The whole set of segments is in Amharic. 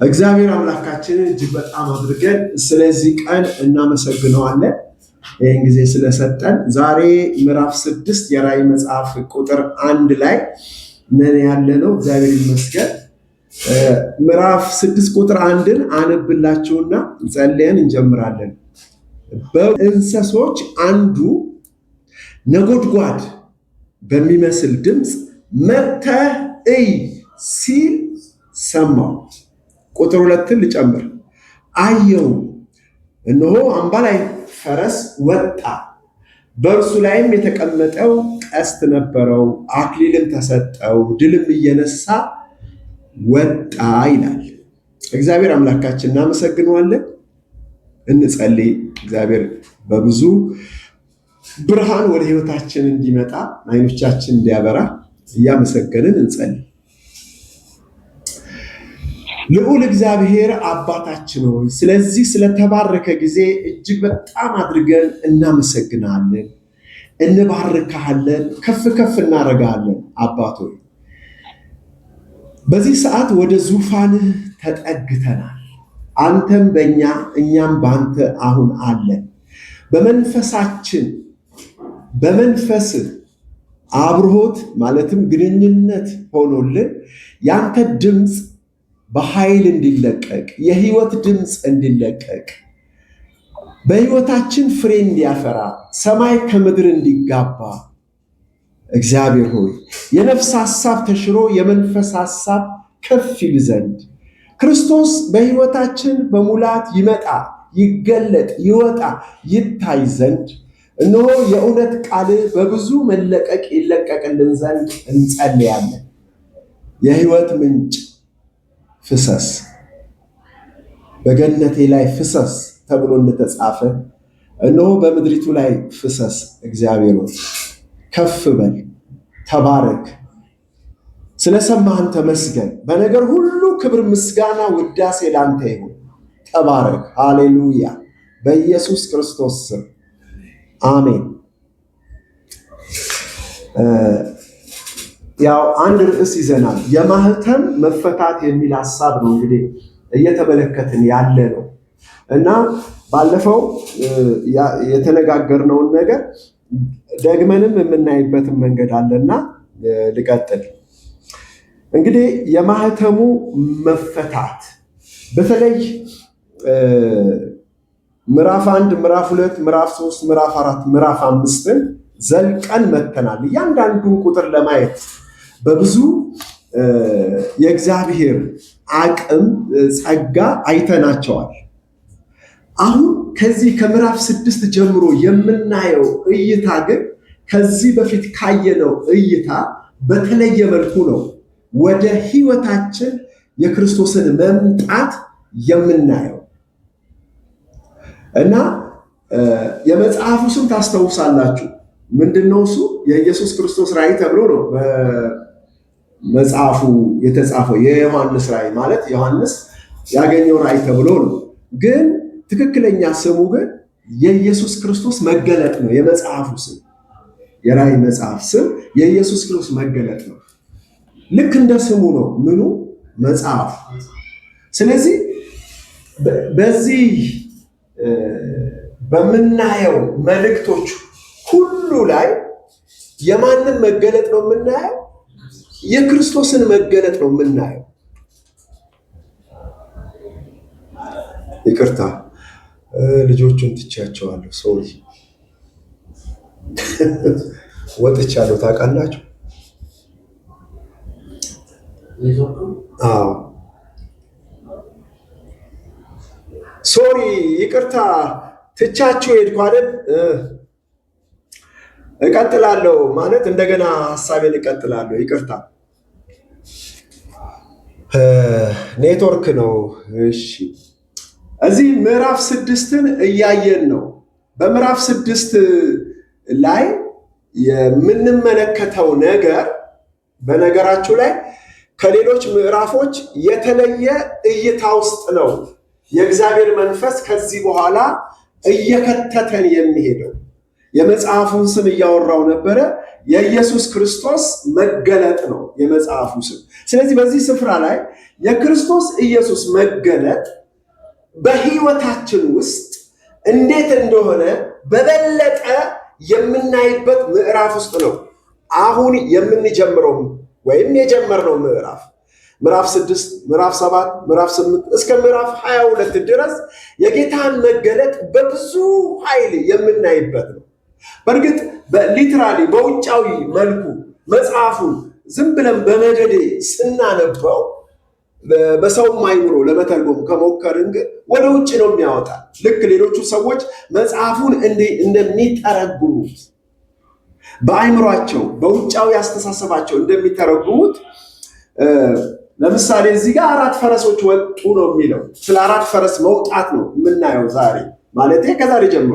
እግዚአብሔር አምላካችንን እጅግ በጣም አድርገን ስለዚህ ቀን እናመሰግነዋለን። ይህን ጊዜ ስለሰጠን ዛሬ ምዕራፍ 6 የራእይ መጽሐፍ ቁጥር 1 ላይ ምን ያለ ነው? እግዚአብሔር ይመስገን። ምዕራፍ 6 ቁጥር 1ን አነብላችሁና ጸልየን እንጀምራለን። በእንስሶች አንዱ ነጎድጓድ በሚመስል ድምፅ መጥተህ እይ ሲል ሰማሁ። ቁጥር 2ን ልጨምር። አየው፣ እነሆ አምባላይ ፈረስ ወጣ፣ በእርሱ ላይም የተቀመጠው ቀስት ነበረው፣ አክሊልም ተሰጠው፣ ድልም እየነሳ ወጣ ይላል። እግዚአብሔር አምላካችን እናመሰግነዋለን። እንጸልይ። እግዚአብሔር በብዙ ብርሃን ወደ ህይወታችን እንዲመጣ አይኖቻችን እንዲያበራ እያመሰገንን እንጸልይ። ልዑል እግዚአብሔር አባታችን ሆይ ስለዚህ ስለተባረከ ጊዜ እጅግ በጣም አድርገን እናመሰግናለን፣ እንባርካለን፣ ከፍ ከፍ እናደርጋለን። አባት ሆይ በዚህ ሰዓት ወደ ዙፋንህ ተጠግተናል። አንተም በእኛ እኛም በአንተ አሁን አለን። በመንፈሳችን በመንፈስህ አብርሆት ማለትም ግንኙነት ሆኖልን ያንተ ድምፅ በኃይል እንዲለቀቅ፣ የህይወት ድምፅ እንዲለቀቅ፣ በህይወታችን ፍሬ እንዲያፈራ፣ ሰማይ ከምድር እንዲጋባ እግዚአብሔር ሆይ የነፍስ ሐሳብ ተሽሮ የመንፈስ ሐሳብ ከፍ ይል ዘንድ ክርስቶስ በህይወታችን በሙላት ይመጣ፣ ይገለጥ፣ ይወጣ፣ ይታይ ዘንድ እነሆ የእውነት ቃል በብዙ መለቀቅ ይለቀቅልን ዘንድ እንጸልያለን። የህይወት ምንጭ ፍሰስ፣ በገነቴ ላይ ፍሰስ ተብሎ እንደተጻፈ እነሆ በምድሪቱ ላይ ፍሰስ። እግዚአብሔር ሆይ ከፍ በል፣ ተባረክ። ስለሰማህን ተመስገን። በነገር ሁሉ ክብር፣ ምስጋና፣ ውዳሴ ላንተ ይሁን። ተባረክ። ሃሌሉያ። በኢየሱስ ክርስቶስ ስም አሜን። ያው አንድ ርዕስ ይዘናል። የማህተም መፈታት የሚል ሐሳብ ነው እንግዲህ እየተመለከትን ያለ ነው እና ባለፈው የተነጋገርነውን ነገር ደግመንም የምናይበትን መንገድ አለና ልቀጥል። እንግዲህ የማህተሙ መፈታት በተለይ ምዕራፍ 1፣ ምዕራፍ 2፣ ምዕራፍ 3፣ ምዕራፍ 4፣ ምዕራፍ 5ን ዘልቀን መተናል። እያንዳንዱን ቁጥር ለማየት በብዙ የእግዚአብሔር አቅም ጸጋ አይተናቸዋል። አሁን ከዚህ ከምዕራፍ 6 ጀምሮ የምናየው እይታ ግን ከዚህ በፊት ካየነው እይታ በተለየ መልኩ ነው ወደ ህይወታችን የክርስቶስን መምጣት የምናየው እና የመጽሐፉ ስም ታስታውሳላችሁ። ምንድነው እሱ? የኢየሱስ ክርስቶስ ራእይ ተብሎ ነው በመጽሐፉ የተጻፈው። የዮሐንስ ራእይ ማለት ዮሐንስ ያገኘው ራእይ ተብሎ ነው። ግን ትክክለኛ ስሙ ግን የኢየሱስ ክርስቶስ መገለጥ ነው። የመጽሐፉ ስም የራእይ መጽሐፍ ስም የኢየሱስ ክርስቶስ መገለጥ ነው። ልክ እንደ ስሙ ነው ምኑ መጽሐፍ። ስለዚህ በዚህ በምናየው መልእክቶች ሁሉ ላይ የማንን መገለጥ ነው የምናየው? የክርስቶስን መገለጥ ነው የምናየው። ይቅርታ ልጆቹን ትቻቸዋለሁ። ሶሪ ወጥቻለሁ። ታውቃላችሁ? አዎ ሶሪ፣ ይቅርታ ትቻችሁ ሄድኩ አይደል? እቀጥላለሁ ማለት እንደገና ሐሳቤን እቀጥላለሁ። ይቅርታ ኔትወርክ ነው። እሺ፣ እዚህ ምዕራፍ 6ን እያየን ነው። በምዕራፍ 6 ላይ የምንመለከተው ነገር በነገራችሁ ላይ ከሌሎች ምዕራፎች የተለየ እይታ ውስጥ ነው የእግዚአብሔር መንፈስ ከዚህ በኋላ እየከተተን የሚሄደው። የመጽሐፉን ስም እያወራው ነበረ። የኢየሱስ ክርስቶስ መገለጥ ነው የመጽሐፉ ስም። ስለዚህ በዚህ ስፍራ ላይ የክርስቶስ ኢየሱስ መገለጥ በሕይወታችን ውስጥ እንዴት እንደሆነ በበለጠ የምናይበት ምዕራፍ ውስጥ ነው አሁን የምንጀምረው ወይም የጀመርነው ምዕራፍ 6 ምዕራፍ 7 ምዕራፍ 8 እስከ ምዕራፍ 22 ድረስ የጌታን መገለጥ በብዙ ኃይል የምናይበት ነው። በእርግጥ በሊትራሊ በውጫዊ መልኩ መጽሐፉን ዝም ብለን በመደዴ ስናነበው በሰው አይምሮ ለመተርጎም ከሞከርን ግን ወደ ውጭ ነው የሚያወጣ። ልክ ሌሎቹ ሰዎች መጽሐፉን እንደሚተረጉሙት በአይምሯቸው በውጫዊ አስተሳሰባቸው እንደሚተረጉሙት ለምሳሌ እዚህ ጋር 4 ፈረሶች ወጡ ነው የሚለው። ስለ 4 ፈረስ መውጣት ነው የምናየው ዛሬ ማለት ከዛሬ ጀምሮ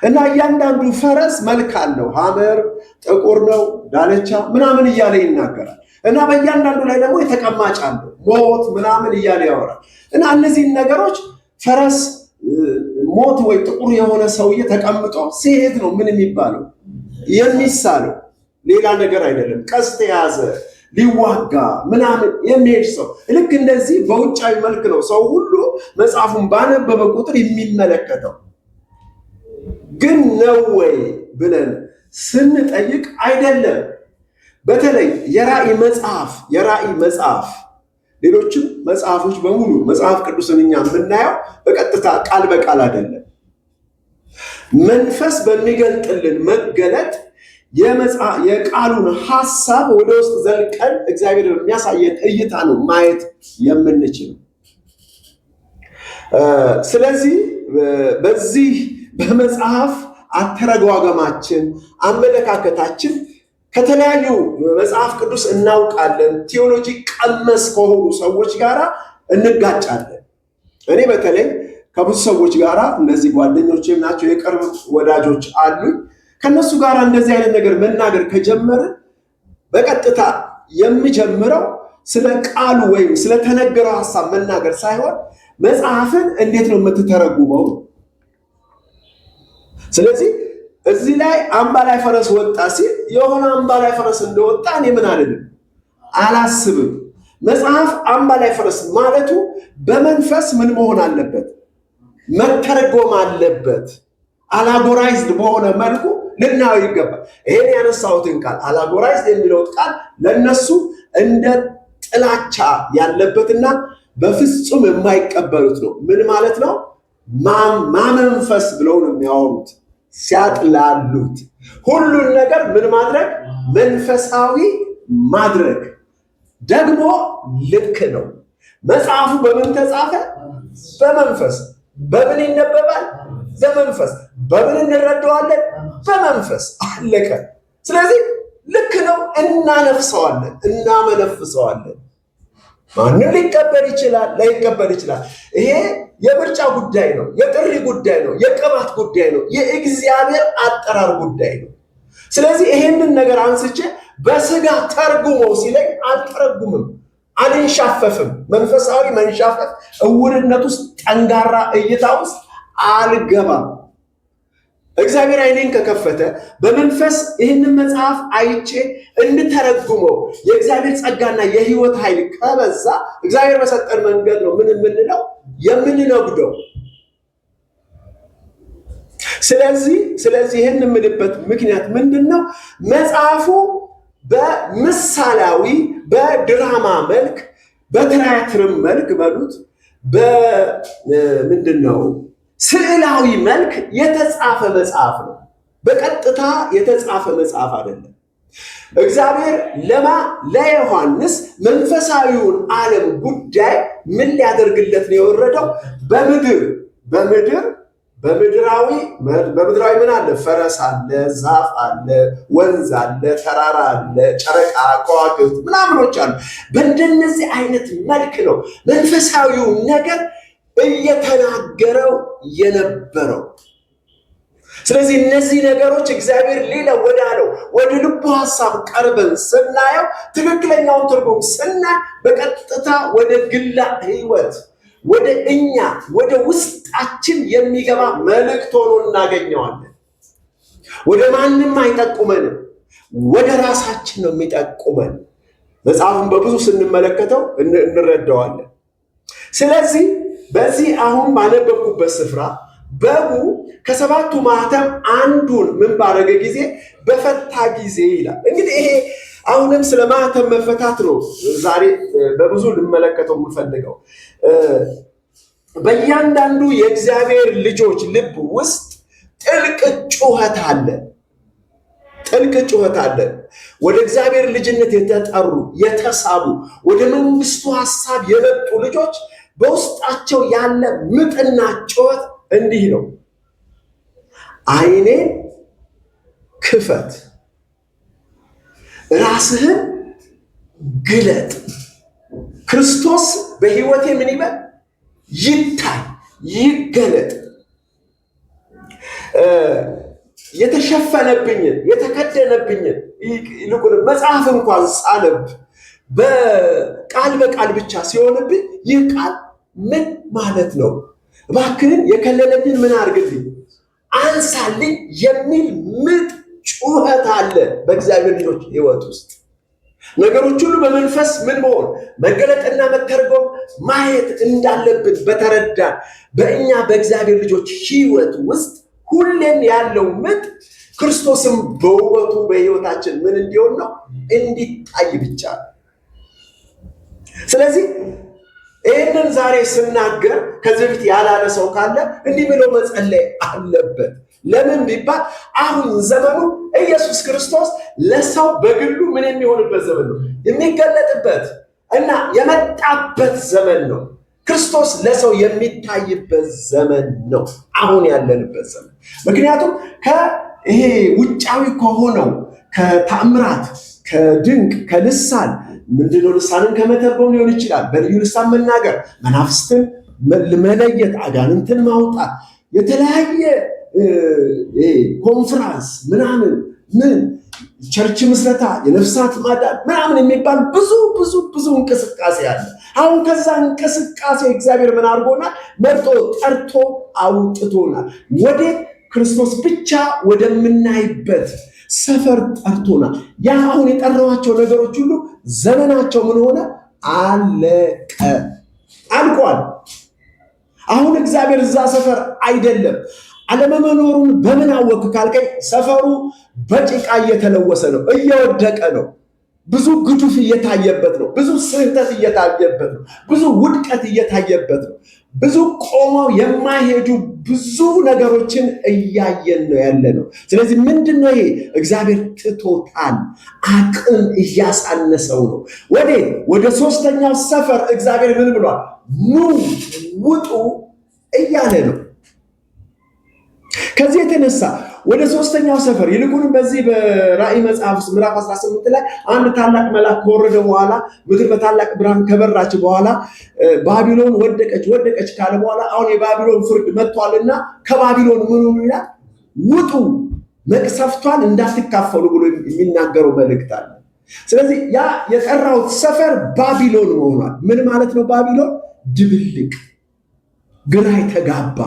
እና እያንዳንዱ ፈረስ መልክ አለው። ሐመር፣ ጥቁር ነው፣ ዳለቻ ምናምን እያለ ይናገራል። እና በእያንዳንዱ ላይ ደግሞ የተቀማጭ አለው፣ ሞት ምናምን እያለ ያወራል። እና እነዚህን ነገሮች ፈረስ ሞት ወይ ጥቁር የሆነ ሰውዬ ተቀምጦ ሲሄድ ነው ምን የሚባለው የሚሳለው፣ ሌላ ነገር አይደለም። ቀስት የያዘ ሊዋጋ ምናምን የሚሄድ ሰው ልክ እንደዚህ በውጫዊ መልክ ነው ሰው ሁሉ መጽሐፉን ባነበበ ቁጥር የሚመለከተው። ግን ነው ወይ ብለን ስንጠይቅ አይደለም። በተለይ የራእይ መጽሐፍ ሌሎችም መጽሐፎች በሙሉ መጽሐፍ ቅዱስን እኛ የምናየው በቀጥታ ቃል በቃል አይደለም። መንፈስ በሚገልጥልን መገለጥ የቃሉን ሐሳብ ወደ ውስጥ ዘልቀን እግዚአብሔር የሚያሳየን እይታ ነው ማየት የምንችለው። ስለዚህ በዚህ በመጽሐፍ አተረጓጓማችን አመለካከታችን ከተለያዩ መጽሐፍ ቅዱስ እናውቃለን ቴዎሎጂ ቀመስ ከሆኑ ሰዎች ጋር እንጋጫለን። እኔ በተለይ ከብዙ ሰዎች ጋር እነዚህ ጓደኞቼም ናቸው፣ የቅርብ ወዳጆች አሉኝ። ከነሱ ጋር እንደዚህ አይነት ነገር መናገር ከጀመርን በቀጥታ የሚጀምረው ስለ ቃሉ ወይም ስለተነገረው ሐሳብ መናገር ሳይሆን መጽሐፍን እንዴት ነው የምትተረጉመው። ስለዚህ እዚህ ላይ አምባላይ ፈረስ ወጣ ሲል የሆነ አምባላይ ፈረስ እንደወጣ እኔ ምን አልልም አላስብም። መጽሐፍ አምባላይ ፈረስ ማለቱ በመንፈስ ምን መሆን አለበት? መተረጎም አለበት። አላጎራይዝድ በሆነ መልኩ ልናየው ይገባል። ይሄን ያነሳሁትን ቃል አላጎራይዝድ የሚለው ቃል ለነሱ እንደ ጥላቻ ያለበትና በፍጹም የማይቀበሉት ነው። ምን ማለት ነው? ማመንፈስ ብለው ነው የሚያወሩት ሲያጥላሉት። ሁሉን ነገር ምን ማድረግ? መንፈሳዊ ማድረግ ደግሞ ልክ ነው። መጽሐፉ በምን ተጻፈ? በመንፈስ። በምን ይነበባል? በመንፈስ። በምን እንረዳዋለን? በመንፈስ። አለቀ። ስለዚህ ልክ ነው፣ እናነፍሰዋለን፣ እናመነፍሰዋለን። ማንም ሊቀበል ይችላል፣ ላይቀበል ይችላል። ይሄ የምርጫ ጉዳይ ነው፣ የጥሪ ጉዳይ ነው፣ የቅባት ጉዳይ ነው፣ የእግዚአብሔር አጠራር ጉዳይ ነው። ስለዚህ ይሄንን ነገር አንስቼ በስጋ ተርጉሞ ሲለኝ አልተረጉምም፣ አልንሻፈፍም። መንፈሳዊ መንሻፈፍ እውርነት ውስጥ ጠንጋራ እይታ ውስጥ አልገባም። እግዚአብሔር ዓይኔን ከከፈተ በመንፈስ ይህንን መጽሐፍ አይቼ እንድተረጉመው የእግዚአብሔር ጸጋና የሕይወት ኃይል ከበዛ እግዚአብሔር በሰጠን መንገድ ነው ምን የምንለው የምንነግደው። ስለዚህ ይህን የምልበት ምክንያት ምንድን ነው? መጽሐፉ በምሳሌያዊ በድራማ መልክ በትያትርም መልክ በሉት በምንድን ነው ስዕላዊ መልክ የተጻፈ መጽሐፍ ነው። በቀጥታ የተጻፈ መጽሐፍ አይደለም። እግዚአብሔር ለዮሐንስ መንፈሳዊውን ዓለም ጉዳይ ምን ሊያደርግለት ነው የወረደው? በምድራዊ ምን አለ? ፈረስ አለ፣ ዛፍ አለ፣ ወንዝ አለ፣ ተራራ አለ፣ ጨረቃ፣ ከዋክብት ምናምኖች አሉ። በእንደነዚህ አይነት መልክ ነው መንፈሳዊው ነገር እየተናገረው የነበረው። ስለዚህ እነዚህ ነገሮች እግዚአብሔር ሌላ ወዳለው ወደ ልቡ ሐሳብ ቀርበን ስናየው ትክክለኛውን ትርጉም ስናይ በቀጥታ ወደ ግላ ሕይወት ወደ እኛ ወደ ውስጣችን የሚገባ መልእክት ሆኖ እናገኘዋለን። ወደ ማንም አይጠቁመንም፣ ወደ ራሳችን ነው የሚጠቁመን። መጽሐፉን በብዙ ስንመለከተው እንረዳዋለን። ስለዚህ በዚህ አሁን ባነበብኩበት ስፍራ በጉ ከሰባቱ ማኅተም አንዱን ምን ባረገ ጊዜ በፈታ ጊዜ ይላል። እንግዲህ ይሄ አሁንም ስለ ማኅተም መፈታት ነው ዛሬ በብዙ ልመለከተው የምፈልገው። በእያንዳንዱ የእግዚአብሔር ልጆች ልብ ውስጥ ጥልቅ ጩኸት አለ። ጥልቅ ጩኸት አለ። ወደ እግዚአብሔር ልጅነት የተጠሩ የተሳቡ ወደ መንግስቱ ሐሳብ የመጡ ልጆች በውስጣቸው ያለ ምጥና ጩኸት እንዲህ ነው። ዓይኔን ክፈት፣ ራስህን ግለጥ። ክርስቶስ በሕይወቴ ምን ይበል? ይታይ፣ ይገለጥ። የተሸፈነብኝን የተከደነብኝን ይልቁን መጽሐፍ እንኳን ሳነብ በቃል በቃል ብቻ ሲሆንብኝ ይህ ቃል ምን ማለት ነው? እባክህን የከለለኝን ምን አድርግልኝ፣ አንሳልኝ የሚል ምጥ ጩኸት አለ በእግዚአብሔር ልጆች ሕይወት ውስጥ። ነገሮች ሁሉ በመንፈስ ምን መሆን መገለጥና መተርጎም ማየት እንዳለብን በተረዳን በእኛ በእግዚአብሔር ልጆች ሕይወት ውስጥ ሁሌም ያለው ምጥ ክርስቶስም በውበቱ በሕይወታችን ምን እንዲሆን ነው? እንዲታይ ብቻ። ስለዚህ ይህንን ዛሬ ስናገር ከዚህ በፊት ያላለ ሰው ካለ እንዲህ ብሎ መጸለይ አለበት። ለምን ቢባል አሁን ዘመኑ ኢየሱስ ክርስቶስ ለሰው በግሉ ምን የሚሆንበት ዘመን ነው? የሚገለጥበት እና የመጣበት ዘመን ነው። ክርስቶስ ለሰው የሚታይበት ዘመን ነው አሁን ያለንበት ዘመን። ምክንያቱም ይሄ ውጫዊ ከሆነው ከተአምራት ከድንቅ ከልሳን ምንድነው ልሳንን ከመተርጎም ሊሆን ይችላል፣ በልዩ ልሳን መናገር፣ መናፍስትን መለየት፣ አጋንንትን ማውጣት፣ የተለያየ ኮንፍራንስ ምናምን ምን ቸርች ምስረታ፣ የነፍሳት ማዳን ምናምን የሚባል ብዙ እንቅስቃሴ አለ። አሁን ከዛ እንቅስቃሴ እግዚአብሔር ምን አድርጎናል? መርጦ ጠርቶ አውጥቶናል። ወደ ክርስቶስ ብቻ ወደምናይበት ሰፈር ጠርቶናል። ያ አሁን የጠራኋቸው ነገሮች ሁሉ ዘመናቸው ምን ሆነ? አለቀ፣ አልቋል። አሁን እግዚአብሔር እዛ ሰፈር አይደለም። አለመኖሩን በምን አወቅ ካልከኝ፣ ሰፈሩ በጭቃ እየተለወሰ ነው፣ እየወደቀ ነው። ብዙ ግዱፍ እየታየበት ነው። ብዙ ስህተት እየታየበት ነው። ብዙ ውድቀት እየታየበት ነው። ብዙ ቆመው የማይሄዱ ብዙ ነገሮችን እያየን ነው ያለ ነው። ስለዚህ ምንድነው ይሄ? እግዚአብሔር ትቶታል። አቅም እያሳነሰው ነው። ወደ ሶስተኛው ሰፈር እግዚአብሔር ምን ብሏል? ኑ ውጡ እያለ ነው። ከዚህ የተነሳ ወደ ሶስተኛው ሰፈር ይልቁንም በዚህ በራእይ መጽሐፍ ውስጥ ምዕራፍ 18 ላይ አንድ ታላቅ መልአክ ከወረደ በኋላ ምድር በታላቅ ብርሃን ከበራች በኋላ ባቢሎን ወደቀች ካለ በኋላ አሁን የባቢሎን ፍርድ መጥቷልና ከባቢሎን ምን ይላል? ውጡ፣ መቅሰፍቷን እንዳትካፈሉ ብሎ የሚናገረው መልእክት አለ። ስለዚህ ያ የጠራው ሰፈር ባቢሎን መሆኗል። ምን ማለት ነው? ባቢሎን ድብልቅ፣ ግራ የተጋባ፣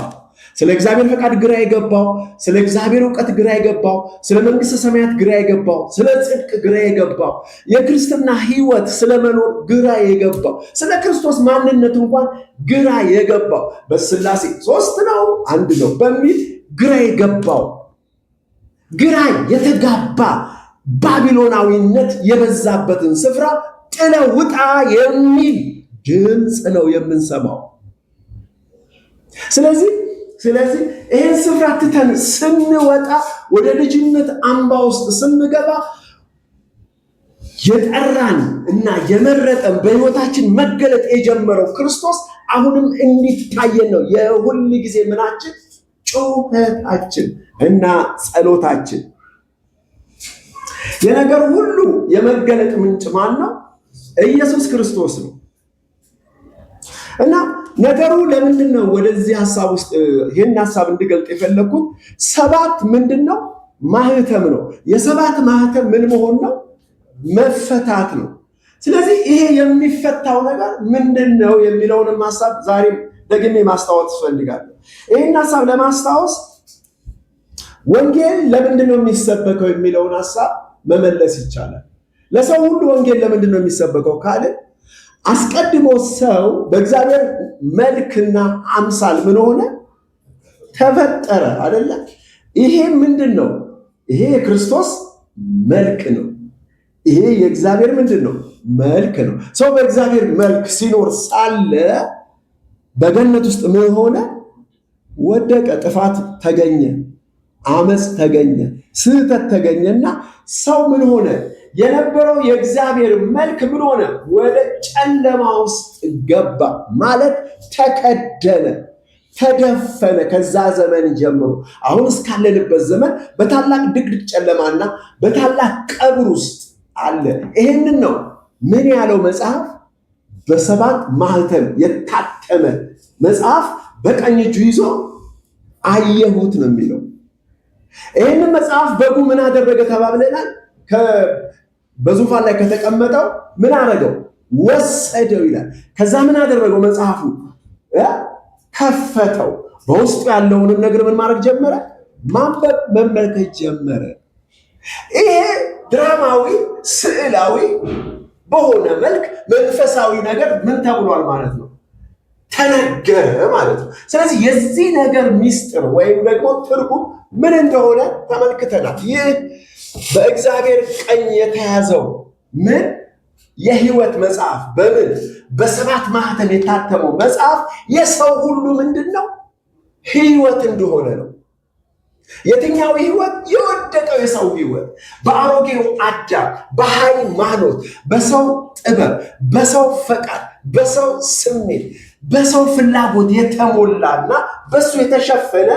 ስለ እግዚአብሔር ፈቃድ ግራ የገባው፣ ስለ እግዚአብሔር እውቀት ግራ የገባው፣ ስለ መንግስተ ሰማያት ግራ የገባው፣ ስለ ጽድቅ ግራ የገባው፣ የክርስትና ሕይወት ስለመኖር ግራ የገባው፣ ስለ ክርስቶስ ማንነት እንኳን ግራ የገባው፣ በስላሴ ሶስት ነው አንድ ነው በሚል ግራ የገባው፣ ግራ የተጋባ ባቢሎናዊነት የበዛበትን ስፍራ ጥለው ውጣ የሚል ድምፅ ነው የምንሰማው። ስለዚህ ይህን ስፍራ ትተን ስንወጣ ወደ ልጅነት አምባ ውስጥ ስንገባ የጠራን እና የመረጠን በሕይወታችን መገለጥ የጀመረው ክርስቶስ አሁንም እንዲታየን ነው የሁል ጊዜ ምናችን፣ ጩኸታችን እና ጸሎታችን። የነገር ሁሉ የመገለጥ ምንጭ ማን ነው? ኢየሱስ ክርስቶስ ነው። እና ነገሩ ለምንድን ነው ወደዚህ ሐሳብ ውስጥ ይህን ሐሳብ እንድገልጥ የፈለኩት? ሰባት ምንድን ነው? ማህተም ነው። የሰባት ማህተም ምን መሆን ነው? መፈታት ነው። ስለዚህ ይሄ የሚፈታው ነገር ምንድን ነው የሚለውንም ሐሳብ ዛሬ ደግሜ ማስታወስ እፈልጋለሁ። ይህን ሐሳብ ለማስታወስ ወንጌል ለምንድን ነው የሚሰበከው የሚለውን ሐሳብ መመለስ ይቻላል። ለሰው ሁሉ ወንጌል ለምንድን ነው የሚሰበከው ካለ አስቀድሞ ሰው በእግዚአብሔር መልክና አምሳል ምን ሆነ? ተፈጠረ አይደለ? ይሄ ምንድን ነው? ይሄ የክርስቶስ መልክ ነው። ይሄ የእግዚአብሔር ምንድን ነው? መልክ ነው። ሰው በእግዚአብሔር መልክ ሲኖር ሳለ በገነት ውስጥ ምን ሆነ? ወደቀ። ጥፋት ተገኘ፣ አመፅ ተገኘ፣ ስህተት ተገኘና ሰው ምን ሆነ? የነበረው የእግዚአብሔር መልክ ምን ሆነ? ወደ ጨለማ ውስጥ ገባ ማለት ተከደነ፣ ተደፈነ። ከዛ ዘመን ጀምሮ አሁን እስካለንበት ዘመን በታላቅ ድቅድቅ ጨለማና በታላቅ ቀብር ውስጥ አለ። ይሄንን ነው ምን ያለው መጽሐፍ? በሰባት ማህተም የታተመ መጽሐፍ በቀኝ እጁ ይዞ አየሁት ነው የሚለው። ይህንን መጽሐፍ በጉ ምን አደረገ ተባብለናል? በዙፋን ላይ ከተቀመጠው ምን አደረገው? ወሰደው ይላል። ከዛ ምን አደረገው? መጽሐፉ ከፈተው። በውስጡ ያለውንም ነገር ምን ማድረግ ጀመረ? ማንበብ፣ መመልከት ጀመረ። ይሄ ድራማዊ ስዕላዊ በሆነ መልክ መንፈሳዊ ነገር ምን ተብሏል ማለት ነው? ተነገረ ማለት ነው። ስለዚህ የዚህ ነገር ሚስጥር ወይም ደግሞ ትርጉም ምን እንደሆነ ተመልክተናል። ይህ በእግዚአብሔር ቀኝ የተያዘው ምን የሕይወት መጽሐፍ በምን በሰባት ማህተም የታተመው መጽሐፍ የሰው ሁሉ ምንድን ነው? ሕይወት እንደሆነ ነው። የትኛው ሕይወት? የወደቀው የሰው ሕይወት በአሮጌው አዳም በሃይማኖት፣ በሰው ጥበብ፣ በሰው ፈቃድ፣ በሰው ስሜት፣ በሰው ፍላጎት የተሞላና በሱ የተሸፈነ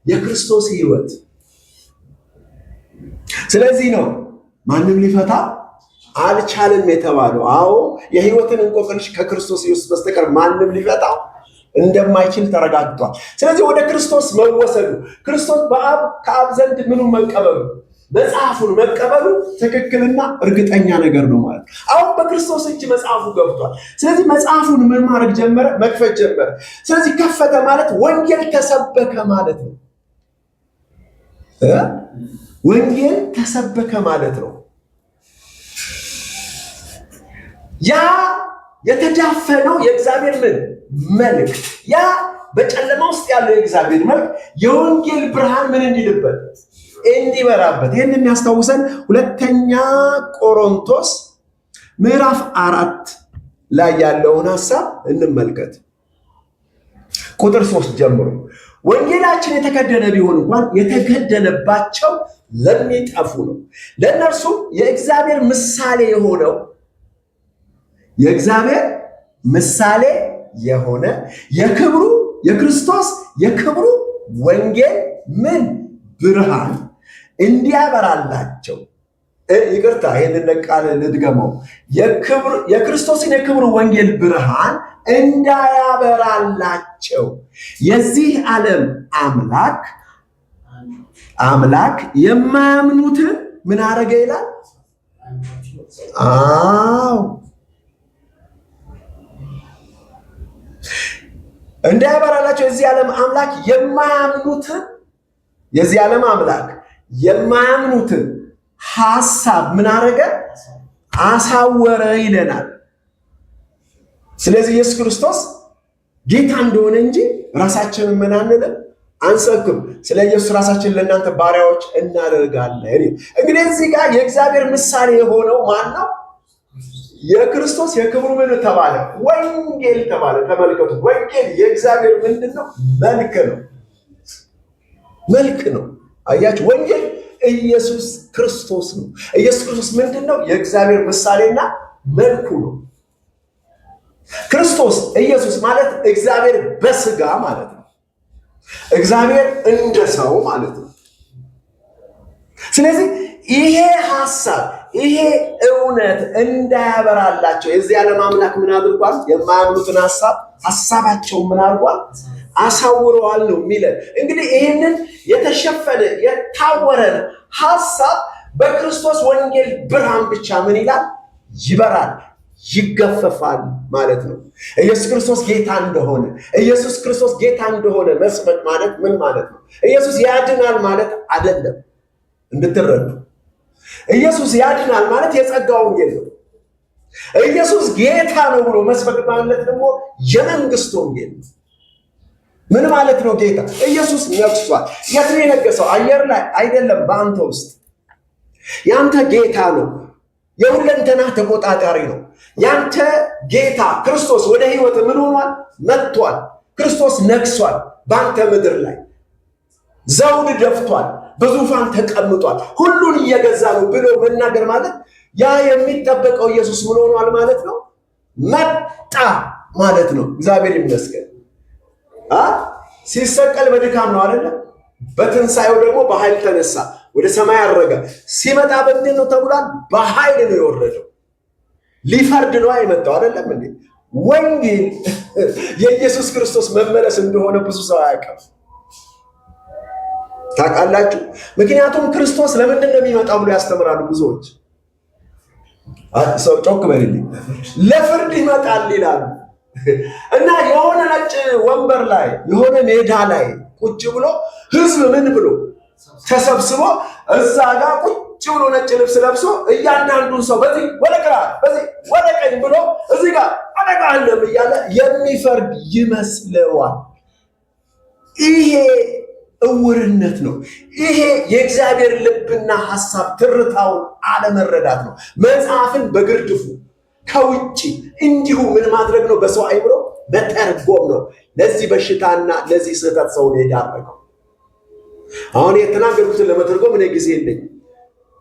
የክርስቶስ ሕይወት። ስለዚህ ነው ማንም ሊፈታ አልቻለም የተባለው። አዎ የሕይወትን እንቆቅልሽ ከክርስቶስ ኢየሱስ በስተቀር ማንም ሊፈታው እንደማይችል ተረጋግጧል። ስለዚህ ወደ ክርስቶስ መወሰዱ፣ ክርስቶስ ከአብ ዘንድ ምኑ መቀበሉ፣ መጽሐፉን መቀበሉ ትክክልና እርግጠኛ ነገር ነው ማለት ነው። አሁን በክርስቶስ እጅ መጽሐፉ ገብቷል። ስለዚህ መጽሐፉን ምን ማድረግ ጀመረ? መክፈት ጀመረ። ስለዚህ ከፈተ ማለት ወንጌል ተሰበከ ማለት ነው። ወንጌል ተሰበከ ማለት ነው። ያ የተዳፈነው የእግዚአብሔር ምን መልክ፣ ያ በጨለማ ውስጥ ያለው የእግዚአብሔር መልክ የወንጌል ብርሃን ምን እንዲልበት እንዲበራበት። ይህን የሚያስታውሰን ሁለተኛ ቆሮንቶስ ምዕራፍ 4 ላይ ያለውን ሐሳብ እንመልከት። ቁጥር 3 ጀምሮ ወንጌላችን የተከደነ ቢሆን እንኳን የተገደለባቸው ለሚጠፉ ነው፣ ለእነርሱም የእግዚአብሔር ምሳሌ የሆነው የእግዚአብሔር ምሳሌ የሆነ የክብሩ የክርስቶስ የክብሩ ወንጌል ምን ብርሃን እንዲያበራላቸው። ይቅርታ ይህንን ቃል ልድገመው። የክርስቶስን የክብሩ ወንጌል ብርሃን እንዳያበራላቸው የዚህ ዓለም አምላክ የማያምኑትን ምን አረገ ይላል? አዎ እንዳያበራላቸው የዚህ ዓለም አምላክ የዚህ ዓለም አምላክ የማያምኑትን ሐሳብ ምን አረገ? አሳወረ ይለናል። ስለዚህ ኢየሱስ ክርስቶስ ጌታ እንደሆነ እንጂ ራሳችንን ምን አንልም፣ አንሰብክም። ስለ ኢየሱስ ራሳችን ለእናንተ ባሪያዎች እናደርጋለን። እንግዲህ እዚህ ጋር የእግዚአብሔር ምሳሌ የሆነው ማን ነው? የክርስቶስ የክብሩ ምን ተባለ? ወንጌል ተባለ። ተመልከቱ፣ ወንጌል የእግዚአብሔር ምንድን ነው? መልክ ነው። መልክ ነው። አያችሁ፣ ወንጌል ኢየሱስ ክርስቶስ ነው። ኢየሱስ ክርስቶስ ምንድን ነው? የእግዚአብሔር ምሳሌና መልኩ ነው። ክርስቶስ ኢየሱስ ማለት እግዚአብሔር በስጋ ማለት ነው። እግዚአብሔር እንደ ሰው ማለት ነው። ስለዚህ ይሄ ሐሳብ ይሄ እውነት እንዳያበራላቸው የዚህ ዓለም አምላክ ምን አድርጓል? የማያምኑትን ሐሳባቸው ምን አድርጓል? አሳውረዋል ነው የሚለን። እንግዲህ ይህንን የተሸፈነ የታወረ ሐሳብ በክርስቶስ ወንጌል ብርሃን ብቻ ምን ይላል? ይበራል፣ ይገፈፋል ማለት ነው። ኢየሱስ ክርስቶስ ጌታ እንደሆነ መስበክ ማለት ምን ማለት ነው? ኢየሱስ ያድናል ማለት አይደለም። እንድትረዱ ኢየሱስ ያድናል ማለት የጸጋ ወንጌል ነው። ኢየሱስ ጌታ ነው ብሎ መስበክ ማለት ደግሞ የመንግስት ወንጌል ነው። ምን ማለት ነው? ጌታ ኢየሱስ ነግሷል። የት ነው የነገሰው? አየር ላይ አይደለም፣ በአንተ ውስጥ። ያንተ ጌታ ነው። የሁለንተና ተቆጣጣሪ ነው። ያንተ ጌታ ክርስቶስ ወደ ህይወት ምን ሆኗል? መጥቷል። ክርስቶስ ነግሷል በአንተ ምድር ላይ ዘውድ ደፍቷል፣ በዙፋን ተቀምጧል፣ ሁሉን እየገዛ ነው ብሎ መናገር ማለት ያ የሚጠበቀው ኢየሱስ ምን ሆኗል ማለት ነው? መጣ ማለት ነው። እግዚአብሔር ይመስገን። ሲሰቀል በድካም ነው አይደለ? በትንሳኤው ደግሞ በኃይል ተነሳ፣ ወደ ሰማይ አረገ። ሲመጣ በምንድን ነው ተብሏል? በኃይል ነው የወረደው። ሊፈርድ ነው የመጣው አይደለም እንዴ? ወንጌል የኢየሱስ ክርስቶስ መመለስ እንደሆነ ብዙ ሰው አያውቅም። ታውቃላችሁ? ምክንያቱም ክርስቶስ ለምንድን ነው የሚመጣው ብሎ ያስተምራሉ ብዙዎች። ሰው ጮክ በልልኝ፣ ለፍርድ ይመጣል ይላሉ። እና የሆነ ነጭ ወንበር ላይ የሆነ ሜዳ ላይ ቁጭ ብሎ ህዝብ ምን ብሎ ተሰብስቦ እዛ ጋር ቁጭ ብሎ ነጭ ልብስ ለብሶ እያንዳንዱን ሰው በዚህ ወደ ግራ በዚህ ወደ ቀኝ ብሎ እዚህ ጋር አደጋለም እያለ የሚፈርድ ይመስለዋል። ይሄ እውርነት ነው። ይሄ የእግዚአብሔር ልብና ሐሳብ ትርታውን አለመረዳት ነው። መጽሐፍን በግርድፉ ከውጭ እንዲሁ ምን ማድረግ ነው? በሰው አይምሮ መተርጎም ነው። ለዚህ በሽታና ለዚህ ስህተት ሰውን የዳረገው። አሁን የተናገርኩትን ለመተርጎም እኔ ጊዜ የለኝም።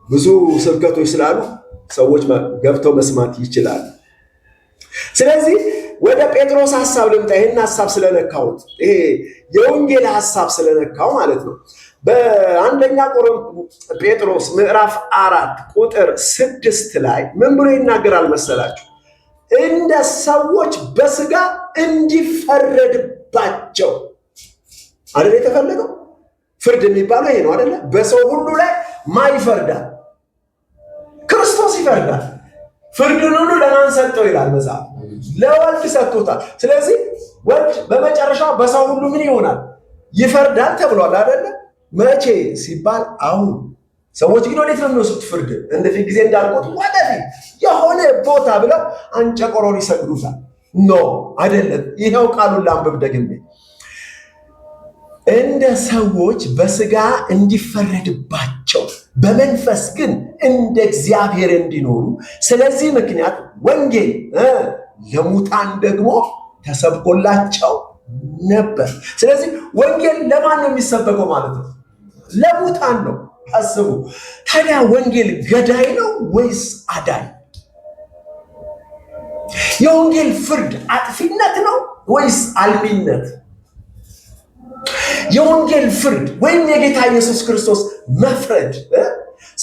ብዙ ስብከቶች ስላሉ ሰዎች ገብተው መስማት ይችላሉ። ስለዚህ ወደ ጴጥሮስ ሐሳብ ልምጣ። ይሄን ሐሳብ ስለነካሁት፣ ይሄ የወንጌል ሐሳብ ስለነካው ማለት ነው። በአንደኛ ጴጥሮስ ምዕራፍ 4 ቁጥር 6 ላይ ምን ብሎ ይናገራል መሰላችሁ? እንደ ሰዎች በስጋ እንዲፈረድባቸው አይደል የተፈለገው? ፍርድ የሚባለው ይሄ ነው አይደለ? በሰው ሁሉ ላይ ማይፈርዳል፣ ክርስቶስ ይፈርዳል። ፍርድን ሁሉ ለማን ሰጠው ይላል መጽሐፍ? ለወልድ ሰጥቶታል። ስለዚህ ወልድ በመጨረሻው በሰው ሁሉ ምን ይሆናል? ይፈርዳል ተብሏል አይደለ? መቼ ሲባል አሁን። ሰዎች ግን ወዴት ነው የሚወስዱት ፍርድ? እንደፊት ጊዜ እንዳልኩት ወደፊት የሆነ ቦታ ብለው አንጨቆሮር ይሰግዱታል። ኖ አይደለም። ይኸው ቃሉን ላንብብ ደግሜ። እንደ ሰዎች በስጋ እንዲፈረድባቸው በመንፈስ ግን እንደ እግዚአብሔር እንዲኖሩ ስለዚህ ምክንያት ወንጌል ለሙታን ደግሞ ተሰብኮላቸው ነበር። ስለዚህ ወንጌል ለማን ነው የሚሰበከው ማለት ነው? ለሙታን ነው። አስቡ ታዲያ ወንጌል ገዳይ ነው ወይስ አዳኝ? የወንጌል ፍርድ አጥፊነት ነው ወይስ አልሚነት? የወንጌል ፍርድ ወይም የጌታ ኢየሱስ ክርስቶስ መፍረድ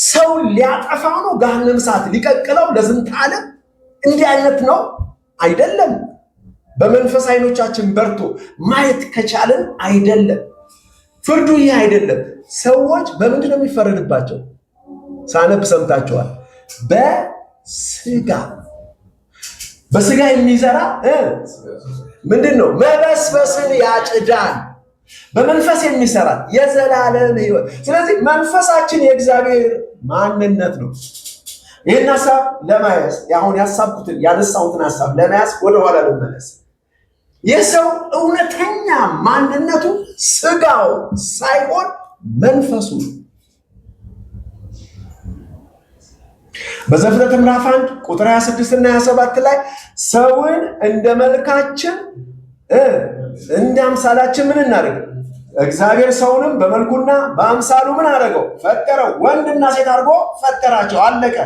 ሰው ሊያጠፋው ነው? ገሃነመ እሳት ሊቀቅለው ለዝንተ ዓለም? እንዲህ አይነት ነው አይደለም። በመንፈስ አይኖቻችን በርቶ ማየት ከቻለን አይደለም። ፍርዱ ይህ አይደለም። ሰዎች በምንድን ነው የሚፈረድባቸው? ሳነብ ሰምታችኋል። በስጋ የሚዘራ ምንድን ነው? መበስበስን ያጭዳል። በመንፈስ የሚሰራ የዘላለም ሕይወት። ስለዚህ መንፈሳችን የእግዚአብሔር ማንነት ነው። ይህን ሀሳብ ለመያዝ አሁን ያሳብኩትን ያነሳሁትን ሀሳብ ለመያዝ ወደኋላ ልመለስ። የሰው እውነተኛ ማንነቱ ስጋው ሳይሆን መንፈሱ ነው። በዘፍጥረት ምዕራፍ 1 ቁጥር 26 እና 27 ላይ ሰውን እንደ መልካችን እንደ አምሳላችን ምን እናደርግ? እግዚአብሔር ሰውንም በመልኩና በአምሳሉ ምን አደረገው? ፈጠረው። ወንድና ሴት አድርጎ ፈጠራቸው። አለቀ።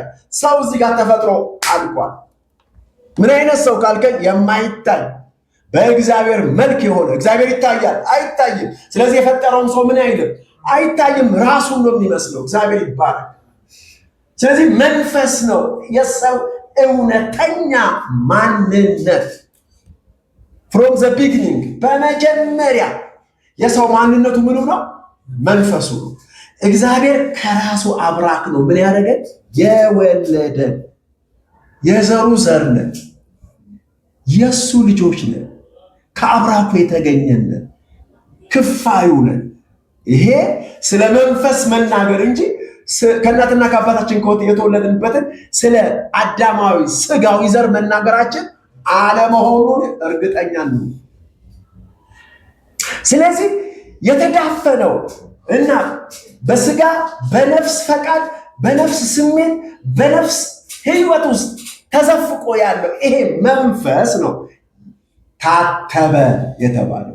ሰው እዚህ ጋር ተፈጥሮ አልቋል። ምን አይነት ሰው ካልከኝ የማይታይ በእግዚአብሔር መልክ የሆነ እግዚአብሔር ይታያል አይታይም። ስለዚህ የፈጠረውን ሰው ምን አይልም አይታይም፣ ራሱን ነው የሚመስለው። እግዚአብሔር ይባላል። ስለዚህ መንፈስ ነው የሰው እውነተኛ ማንነት። ፍሮም ዘ ቢግኒንግ በመጀመሪያ የሰው ማንነቱ ምኑ ነው? መንፈሱ ነው። እግዚአብሔር ከራሱ አብራክ ነው ምን ያደረገን? የወለደን። የዘሩ ዘር ነን፣ የእሱ ልጆች ነን፣ ከአብራኩ የተገኘን ክፋዩ ነን። ይሄ ስለ መንፈስ መናገር እንጂ ከእናትና ከአባታችን የተወለድንበትን ስለ አዳማዊ ስጋዊ ዘር መናገራችን አለመሆኑን እርግጠኛ ነው። ስለዚህ የተዳፈነው እና በስጋ በነፍስ ፈቃድ በነፍስ ስሜት በነፍስ ህይወት ውስጥ ተዘፍቆ ያለው ይሄ መንፈስ ነው ታተመ የተባለው፣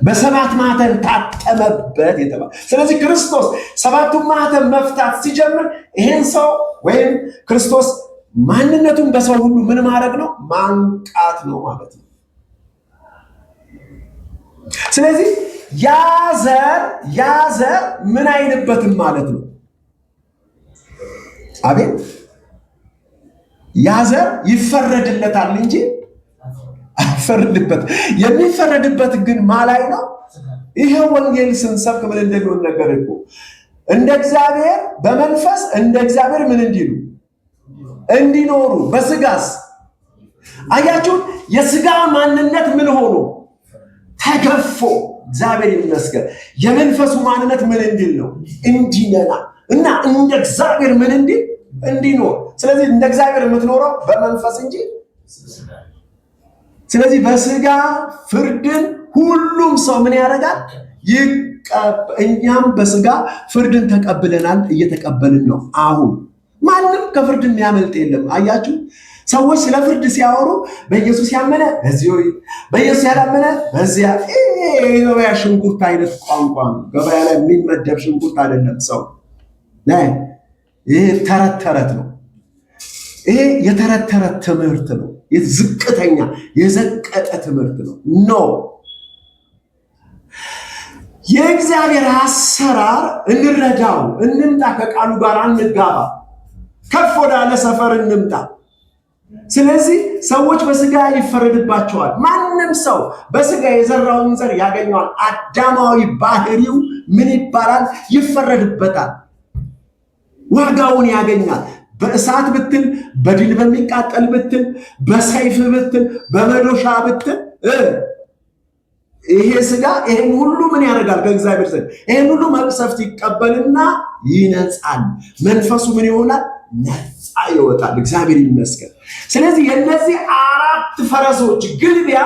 በሰባት ማህተም ታተመበት የተባለው። ስለዚህ ክርስቶስ ሰባቱን ማህተም መፍታት ሲጀምር ይሄን ሰው ወይም ክርስቶስ ማንነቱን በሰው ሁሉ ምን ማድረግ ነው? ማንቃት ነው ማለት ነው። ስለዚህ ያዘር ምን አይልበትም ማለት ነው። አቤት ያዘር ይፈረድለታል እንጂ አይፈረድበት። የሚፈረድበት ግን ማላይ ነው። ይሄ ወንጌል ስንሰብክ ምን እንደሚሆን ነገር እኮ እንደ እግዚአብሔር በመንፈስ እንደ እግዚአብሔር ምን እንዲኖሩ በስጋስ አያችሁ፣ የስጋ ማንነት ምን ሆኖ ተገፎ እግዚአብሔር ይመስገን የመንፈሱ ማንነት ምን እንዲል ነው? እንዲነና እና እንደ እግዚአብሔር ምን እንዲኖር። ስለዚህ እንደ እግዚአብሔር የምትኖረው በመንፈስ እንጂ። ስለዚህ በስጋ ፍርድን ሁሉም ሰው ምን ያደርጋል? እኛም በስጋ ፍርድን ተቀብለናል፣ እየተቀበልን ነው። አሁን ማንም ከፍርድ የሚያመልጥ የለም። አያችሁ፣ ሰዎች ስለ ፍርድ ሲያወሩ በኢየሱስ ያመነ በዚህ ወይ በኢየሱስ ያላመነ በዚያ። የገበያ ሽንኩርት አይነት ቋንቋ ነው። ገበያ ላይ የሚመደብ ሽንኩርት አይደለም ሰው ላይ። ይሄ ተረት ነው። ይሄ የተረት ትምህርት ነው። ዝቅተኛ የዘቀጠ ትምህርት ነው። ኖ የእግዚአብሔር አሰራር እንረዳው፣ እንምጣ፣ ከቃሉ ጋር እንጋባ፣ ከፍ ወዳለ ሰፈር እንምጣ። ስለዚህ ሰዎች በስጋ ይፈረድባቸዋል። ማንም ሰው በስጋ የዘራውን ዘር ያገኘዋል። አዳማዊ ባህሪው ምን ይባላል? ይፈረድበታል። ዋጋውን ያገኛል። በእሳት ብትል፣ በድል በሚቃጠል ብትል፣ በሰይፍ ብትል፣ በመዶሻ ብትል ይሄ ስጋ ይሄን ሁሉ ምን ያደርጋል? ከእግዚአብሔር ዘንድ ይሄን ሁሉ መቅሰፍት ይቀበልና ይነጻል። መንፈሱ ምን ይሆናል? ነፃ ይወጣል። እግዚአብሔር ይመስገን። ስለዚህ የነዚህ አራት ፈረሶች ግልቢያ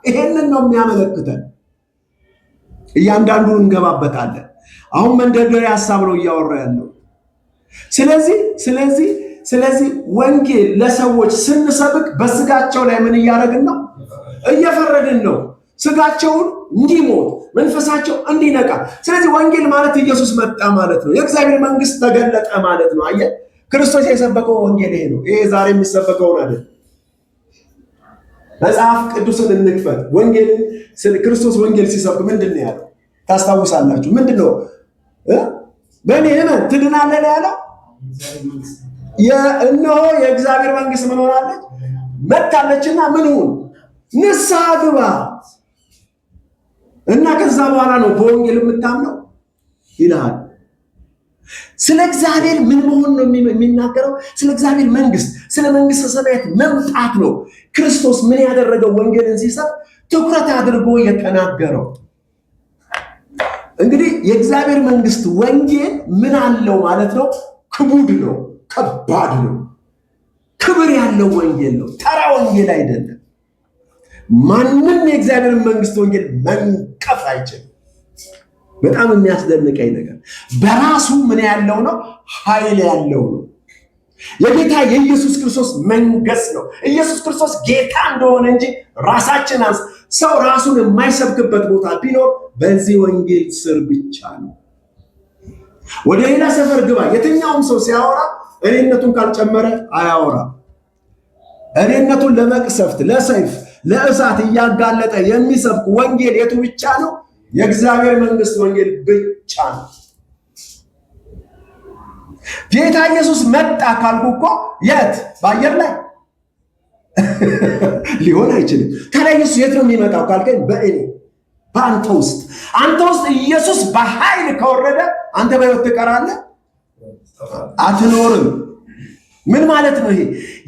ይሄንን ነው የሚያመለክተን። እያንዳንዱን እንገባበታለን። አሁን መንደርደሪያ ሀሳብ ነው እያወራ ያለው። ስለዚህ ወንጌል ለሰዎች ስንሰብክ በስጋቸው ላይ ምን እያደረግን ነው? እየፈረድን ነው። ስጋቸውን እንዲሞት መንፈሳቸው እንዲነቃ። ስለዚህ ወንጌል ማለት ኢየሱስ መጣ ማለት ነው። የእግዚአብሔር መንግስት ተገለጠ ማለት ነው። አየህ፣ ክርስቶስ የሰበከው ወንጌል ይሄ ነው። ይሄ ዛሬ የሚሰበከውን አይደል። መጽሐፍ ቅዱስን እንክፈት። ወንጌልን ክርስቶስ ወንጌል ሲሰብክ ምንድን ነው ያለው? ታስታውሳላችሁ? ምንድን ነው? በእኔ እመን ትድናለህ ያለው። እነሆ የእግዚአብሔር መንግስት ምን ሆናለች? መጥታለችና ምን ሁን? ንስሐ ግባ እና ከዛ በኋላ ነው በወንጌል የምታምነው ይልሃል። ስለ እግዚአብሔር ምን መሆን ነው የሚናገረው? ስለ እግዚአብሔር መንግስት፣ ስለ መንግስተ ሰማያት መምጣት ነው። ክርስቶስ ምን ያደረገው? ወንጌልን ሲሰብ ትኩረት አድርጎ የተናገረው። እንግዲህ የእግዚአብሔር መንግስት ወንጌል ምን አለው ማለት ነው? ክቡድ ነው፣ ከባድ ነው፣ ክብር ያለው ወንጌል ነው። ተራ ወንጌል አይደለም። ማንም የእግዚአብሔር መንግስት ወንጌል መንቀፍ አይችልም። በጣም የሚያስደንቀኝ ነገር በራሱ ምን ያለው ነው? ኃይል ያለው ነው። የጌታ የኢየሱስ ክርስቶስ መንግስት ነው። ኢየሱስ ክርስቶስ ጌታ እንደሆነ እንጂ ራሳችን ሰው ራሱን የማይሰብክበት ቦታ ቢኖር በዚህ ወንጌል ስር ብቻ ነው። ወደ ሌላ ሰፈር ግባ። የትኛውም ሰው ሲያወራ እኔነቱን ካልጨመረ አያወራ። እኔነቱን ለመቅሰፍት፣ ለሰይፍ፣ ለእሳት እያጋለጠ የሚሰብክ ወንጌል የቱ ብቻ ነው? የእግዚአብሔር መንግስት ወንጌል ብቻ ነው። ጌታ ኢየሱስ መጣ ካልኩ እኮ የት? በአየር ላይ ሊሆን አይችልም። ታዲያ ኢየሱስ የት ነው የሚመጣው ካልከኝ፣ በእኔ በአንተ ውስጥ። አንተ ውስጥ ኢየሱስ በኃይል ከወረደ አንተ በሕይወት ትቀራለህ? አትኖርም። ምን ማለት ነው ይሄ?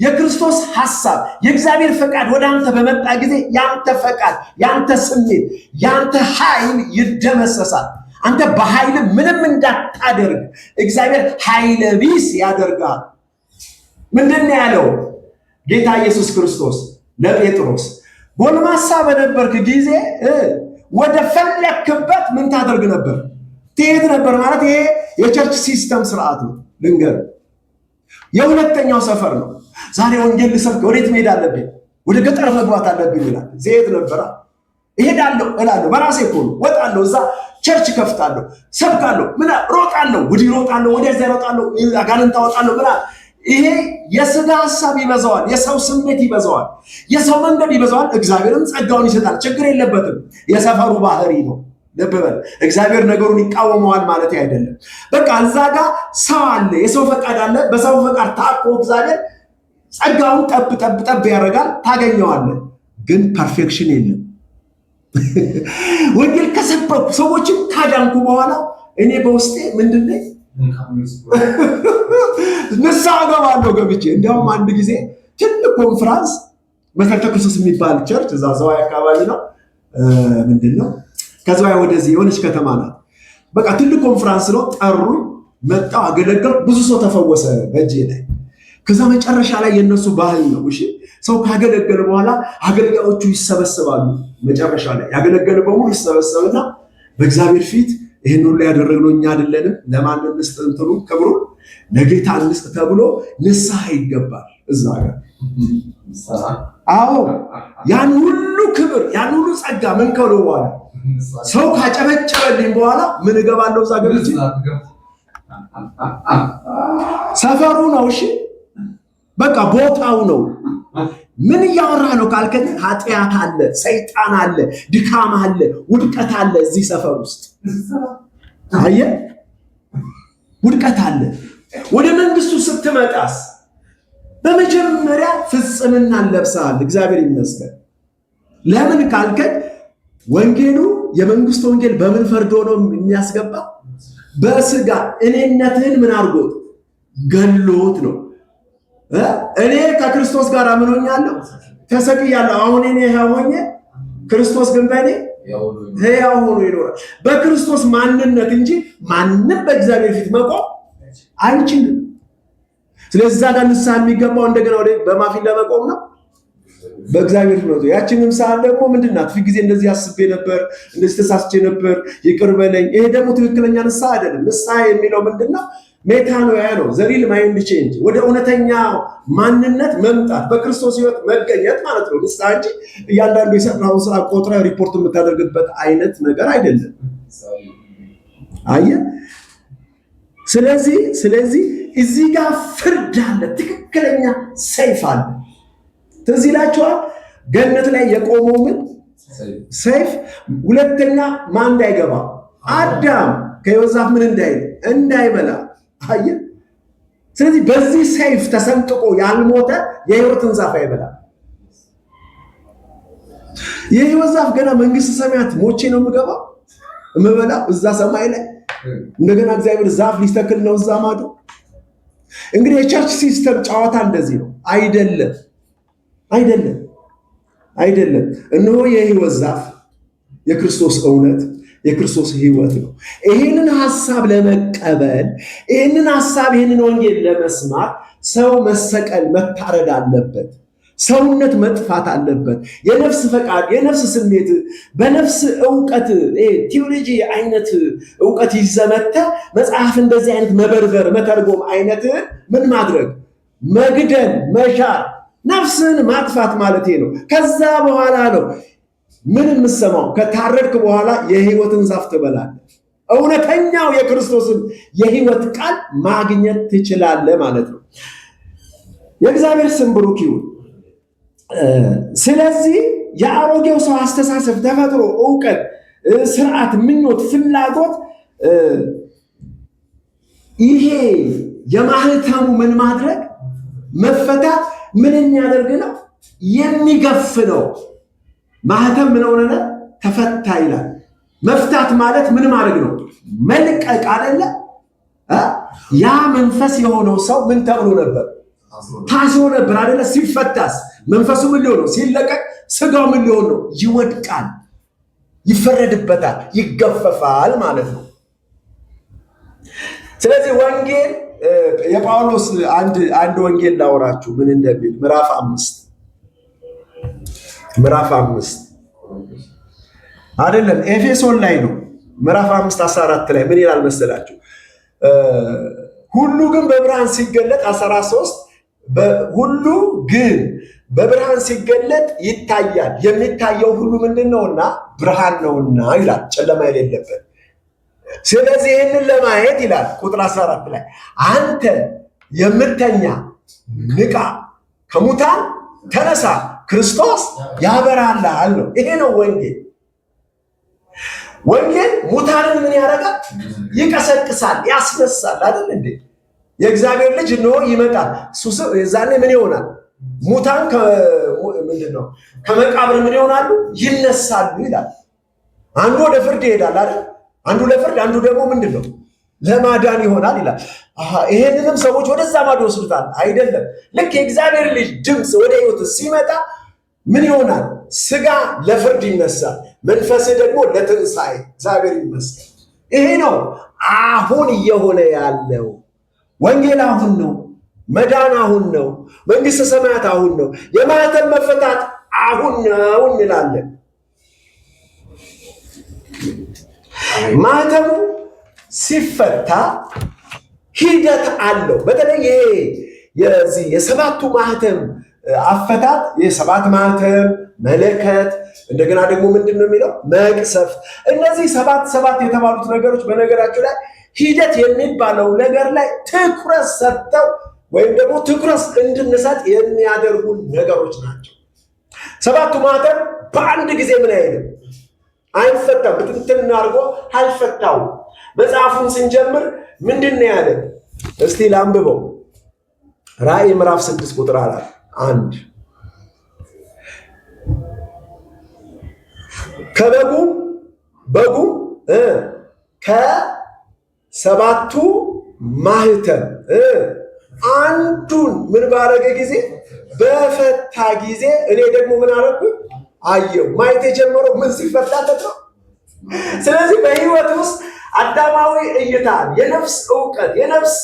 የክርስቶስ ሐሳብ የእግዚአብሔር ፈቃድ ወደ አንተ በመጣ ጊዜ ያንተ ፈቃድ፣ ያንተ ስሜት፣ ያንተ ኃይል ይደመሰሳል። አንተ በኃይል ምንም እንዳታደርግ እግዚአብሔር ኃይለ ቢስ ያደርጋል። ምንድን ያለው ጌታ ኢየሱስ ክርስቶስ ለጴጥሮስ? ጎልማሳ በነበርክ ጊዜ ወደ ፈለክበት ምን ታደርግ ነበር? ትሄድ ነበር። ማለት ይሄ የቸርች ሲስተም ስርዓት ነው። ልንገር፣ የሁለተኛው ሰፈር ነው። ዛሬ ወንጌል ልሰብክ ወዴት መሄድ አለብኝ? ወደ ገጠር መግባት አለብኝ ይላል። ዘይት ነበር። እሄዳለሁ እላለሁ፣ በራሴ እኮ ነው። ወጣለሁ፣ እዛ ቸርች ከፍታለሁ፣ ሰብካለሁ፣ ምን ሮጣለሁ፣ ወዲህ ሮጣለሁ፣ ወዲያ ሮጣለሁ፣ አጋንንት አወጣለሁ። ምን ይሄ የሥጋ ሐሳብ ይበዛዋል፣ የሰው ስሜት ይበዛዋል፣ የሰው መንገድ ይበዛዋል። እግዚአብሔርም ጸጋውን ይሰጣል፣ ችግር የለበትም። የሰፈሩ ባህሪ ነው። ልብ በል፣ እግዚአብሔር ነገሩን ይቃወመዋል ማለት አይደለም። በቃ እዛ ጋር ሰው አለ፣ የሰው ፈቃድ አለ። በሰው ፈቃድ ታቆ እግዚአብሔር ጸጋውን ጠብ ጠብ ጠብ ያደርጋል፣ ታገኘዋለህ። ግን ፐርፌክሽን የለም። ወንጌል ከሰበኩ ሰዎችን ካዳንኩ በኋላ እኔ በውስጤ ምንድነው ንስሐ ገባለሁ ገብቼ። እንዲያውም አንድ ጊዜ ትልቅ ኮንፍራንስ መሰረተ ክርስቶስ የሚባል ቸርች እዛ ዘዋይ አካባቢ ነው። ምንድነው ከዘዋይ ወደዚህ የሆነች ከተማ ናት። በቃ ትልቅ ኮንፍራንስ ነው። ጠሩኝ፣ መጣሁ፣ አገለገልኩ። ብዙ ሰው ተፈወሰ በእጄ ላይ። ከዛ መጨረሻ ላይ የነሱ ባህል ነው። እሺ ሰው ካገለገለ በኋላ አገልጋዮቹ ይሰበሰባሉ። መጨረሻ ላይ ያገለገለ በሙሉ ይሰበሰብና በእግዚአብሔር ፊት ይህን ሁሉ ያደረግነው እኛ አይደለንም፣ ለማን እንስጥ እንትኑ ክብሩ ለጌታ እንስጥ ተብሎ ንስሐ ይገባል። እዛ ጋር አዎ ያን ሁሉ ክብር ያን ሁሉ ጸጋ ምን ከሎ በኋላ ሰው ካጨበጨበልኝ በኋላ ምን እገባለሁ? እዛ ገብቼ ሰፈሩ ነው። እሺ በቃ ቦታው ነው። ምን እያወራ ነው ካልከኝ፣ ኃጢአት አለ፣ ሰይጣን አለ፣ ድካም አለ፣ ውድቀት አለ። እዚህ ሰፈር ውስጥ አየህ፣ ውድቀት አለ። ወደ መንግስቱ ስትመጣስ በመጀመሪያ ፍጽምናን ለብሰሃል። እግዚአብሔር ይመስገን። ለምን ካልከኝ፣ ወንጌሉ የመንግስቱ ወንጌል በምን ፈርዶ ነው የሚያስገባ? በስጋ እኔነትህን ምን አድርጎት ገሎት ነው። እኔ ከክርስቶስ ጋር ምን ሆኛለሁ? ተሰቅያለሁ። አሁን እኔ ሕያው ሆኜ ክርስቶስ ግን በእኔ ሕያው ሆኖ ይኖራል። በክርስቶስ ማንነት እንጂ ማንም በእግዚአብሔር ፊት መቆም አይችልም። ስለዚህ እዛ ጋር ንስሐ የሚገባው እንደገና ወደ በማፊት ለመቆም ነው፣ በእግዚአብሔር ፊት ነው። ያችንም ሰዓት ደግሞ ምንድናት? ፊት ጊዜ እንደዚህ አስቤ ነበር፣ እንደዚህ ተሳስቼ ነበር፣ ይቅር በለኝ። ይሄ ደግሞ ትክክለኛ ንስሐ አይደለም። ንስሐ የሚለው ምንድነው? ሜታኖያ ነው። ዘሪል ማይንድ ቼንጅ፣ ወደ እውነተኛ ማንነት መምጣት፣ በክርስቶስ ሕይወት መገኘት ማለት ነው ንስሐ እንጂ እያንዳንዱ የሰራውን ስራ ቆጥረ ሪፖርት የምታደርግበት አይነት ነገር አይደለም። አየህ። ስለዚህ እዚህ ጋር ፍርድ አለ፣ ትክክለኛ ሰይፍ አለ። ትዝ ይላችኋል ገነት ላይ የቆመው ምን ሰይፍ? ሁለተኛ ማን እንዳይገባ? አዳም ከሕይወት ዛፍ ምን እንዳይበላ። አየህ። ስለዚህ በዚህ ሰይፍ ተሰንጥቆ ያልሞተ የሕይወትን ዛፍ አይበላም። የሕይወት ዛፍ ገና መንግስተ ሰማያት ሞቼ ነው የምገባው የምበላው እዛ ሰማይ ላይ። እንደገና እግዚአብሔር ዛፍ ሊተክል ነው እዛ ማዶ። እንግዲህ የቸርች ሲስተም ጨዋታ እንደዚህ ነው። አይደለም። እነሆ የሕይወት ዛፍ የክርስቶስ እውነት የክርስቶስ ሕይወት ነው። ይህንን ሐሳብ ለመቀበል ይህንን ወንጌል ለመስማት ሰው መሰቀል መታረድ አለበት። ሰውነት መጥፋት አለበት። የነፍስ ፈቃድ፣ የነፍስ ስሜት፣ በነፍስ እውቀት ቲዮሎጂ አይነት እውቀት ይዘመተ መጽሐፍ እንደዚህ አይነት መበርበር መተርጎም አይነት ምን ማድረግ መግደል፣ መሻር፣ ነፍስን ማጥፋት ማለት ነው። ከዛ በኋላ ነው ምን የምሰማው? ከታረድክ በኋላ የሕይወትን ዛፍ ትበላለህ። እውነተኛው የክርስቶስን የሕይወት ቃል ማግኘት ትችላለህ ማለት ነው። የእግዚአብሔር ስም ብሩክ ይሁን። ስለዚህ የአሮጌው ሰው አስተሳሰብ፣ ተፈጥሮ፣ እውቀት፣ ስርዓት፣ ምኞት፣ ፍላጎት ይሄ የማህተሙ ምን ማድረግ መፈታት ምን የሚያደርግ ነው? የሚገፍ ነው። ማህተም ምን ሆነ? ተፈታ ይላል። መፍታት ማለት ምን ማድረግ ነው? መልቀቅ አይደለ? ያ መንፈስ የሆነው ሰው ምን ተብሎ ነበር? ታስሮ ነበር አይደለ? ሲፈታስ መንፈሱ ምን ሊሆን ነው? ሲለቀቅ ስጋው ምን ሊሆን ነው? ይወድቃል፣ ይፈረድበታል፣ ይገፈፋል ማለት ነው። ስለዚህ ወንጌል የጳውሎስ አንድ ወንጌል ላወራችሁ ምን እንደሚል ምዕራፍ 5 አይደለም ኤፌሶን ላይ ነው። ምዕራፍ 5:14 ላይ ምን ይላል መሰላችሁ? ሁሉ ግን በብርሃን ሲገለጥ 13 ሁሉ ግን በብርሃን ሲገለጥ ይታያል፣ የሚታየው ሁሉ ምንድነውና ብርሃን ነውና ይላል፣ ጨለማ የሌለበት። ስለዚህ ይህንን ለማየት ይላል ቁጥር 14 ላይ አንተ የምተኛ ንቃ፣ ከሙታን ተነሳ፣ ክርስቶስ ያበራልሃል ነው። ይሄ ነው ወንጌል። ወንጌል ሙታንን ምን ያደርጋል? ይቀሰቅሳል፣ ያስነሳል። አይደል እንዴ? የእግዚአብሔር ልጅ ነው ይመጣል። ዛኔ ምን ይሆናል? ሙታን ምንድነው? ከመቃብር ምን ይሆናሉ? ይነሳሉ ይላል። አንዱ ወደ ፍርድ ይሄዳል አይደል? አንዱ ለፍርድ፣ አንዱ ደግሞ ምንድነው? ለማዳን ይሆናል ይላል። ይሄንንም ሰዎች ወደዛ ማዶ ይወስዱታል። አይደለም። ልክ የእግዚአብሔር ልጅ ድምፅ ወደ ህይወት ሲመጣ ምን ይሆናል? ስጋ ለፍርድ ይነሳል፣ መንፈስ ደግሞ ለትንሣኤ። እግዚአብሔር ይመስገን። ይሄ ነው አሁን እየሆነ ያለው። ወንጌል አሁን ነው። መዳን አሁን ነው። መንግስተ ሰማያት አሁን ነው። የማህተም መፈታት አሁን ነው እንላለን። ማህተሙ ሲፈታ ሂደት አለው። በተለይ የሰባቱ ማህተም አፈታት፣ የሰባት ማህተም መለከት፣ እንደገና ደግሞ ምንድን ነው የሚለው መቅሰፍት። እነዚህ ሰባት የተባሉት ነገሮች በነገራቸው ላይ ሂደት የሚባለው ነገር ላይ ትኩረት ሰጥተው ወይም ደግሞ ትኩረት እንድንሰጥ የሚያደርጉ ነገሮች ናቸው። ሰባቱ ማህተም በአንድ ጊዜ ምን አይልም፣ አይፈታም። ብትንትን አድርጎ አልፈታው። መጽሐፉን ስንጀምር ምንድን ነው ያለ? እስቲ ላንብበው። ራእይ ምዕራፍ 6 ቁጥር 1 በጉ ከሰባቱ ማህተም አንዱን ምን ባረገ ጊዜ በፈታ ጊዜ እኔ ደግሞ ምን አረኩ? አየው። ማየት የጀመረው ምን ሲፈታለት ነው? ስለዚህ በህይወት ውስጥ አዳማዊ እይታ፣ የነፍስ ዕውቀት፣ የነፍስ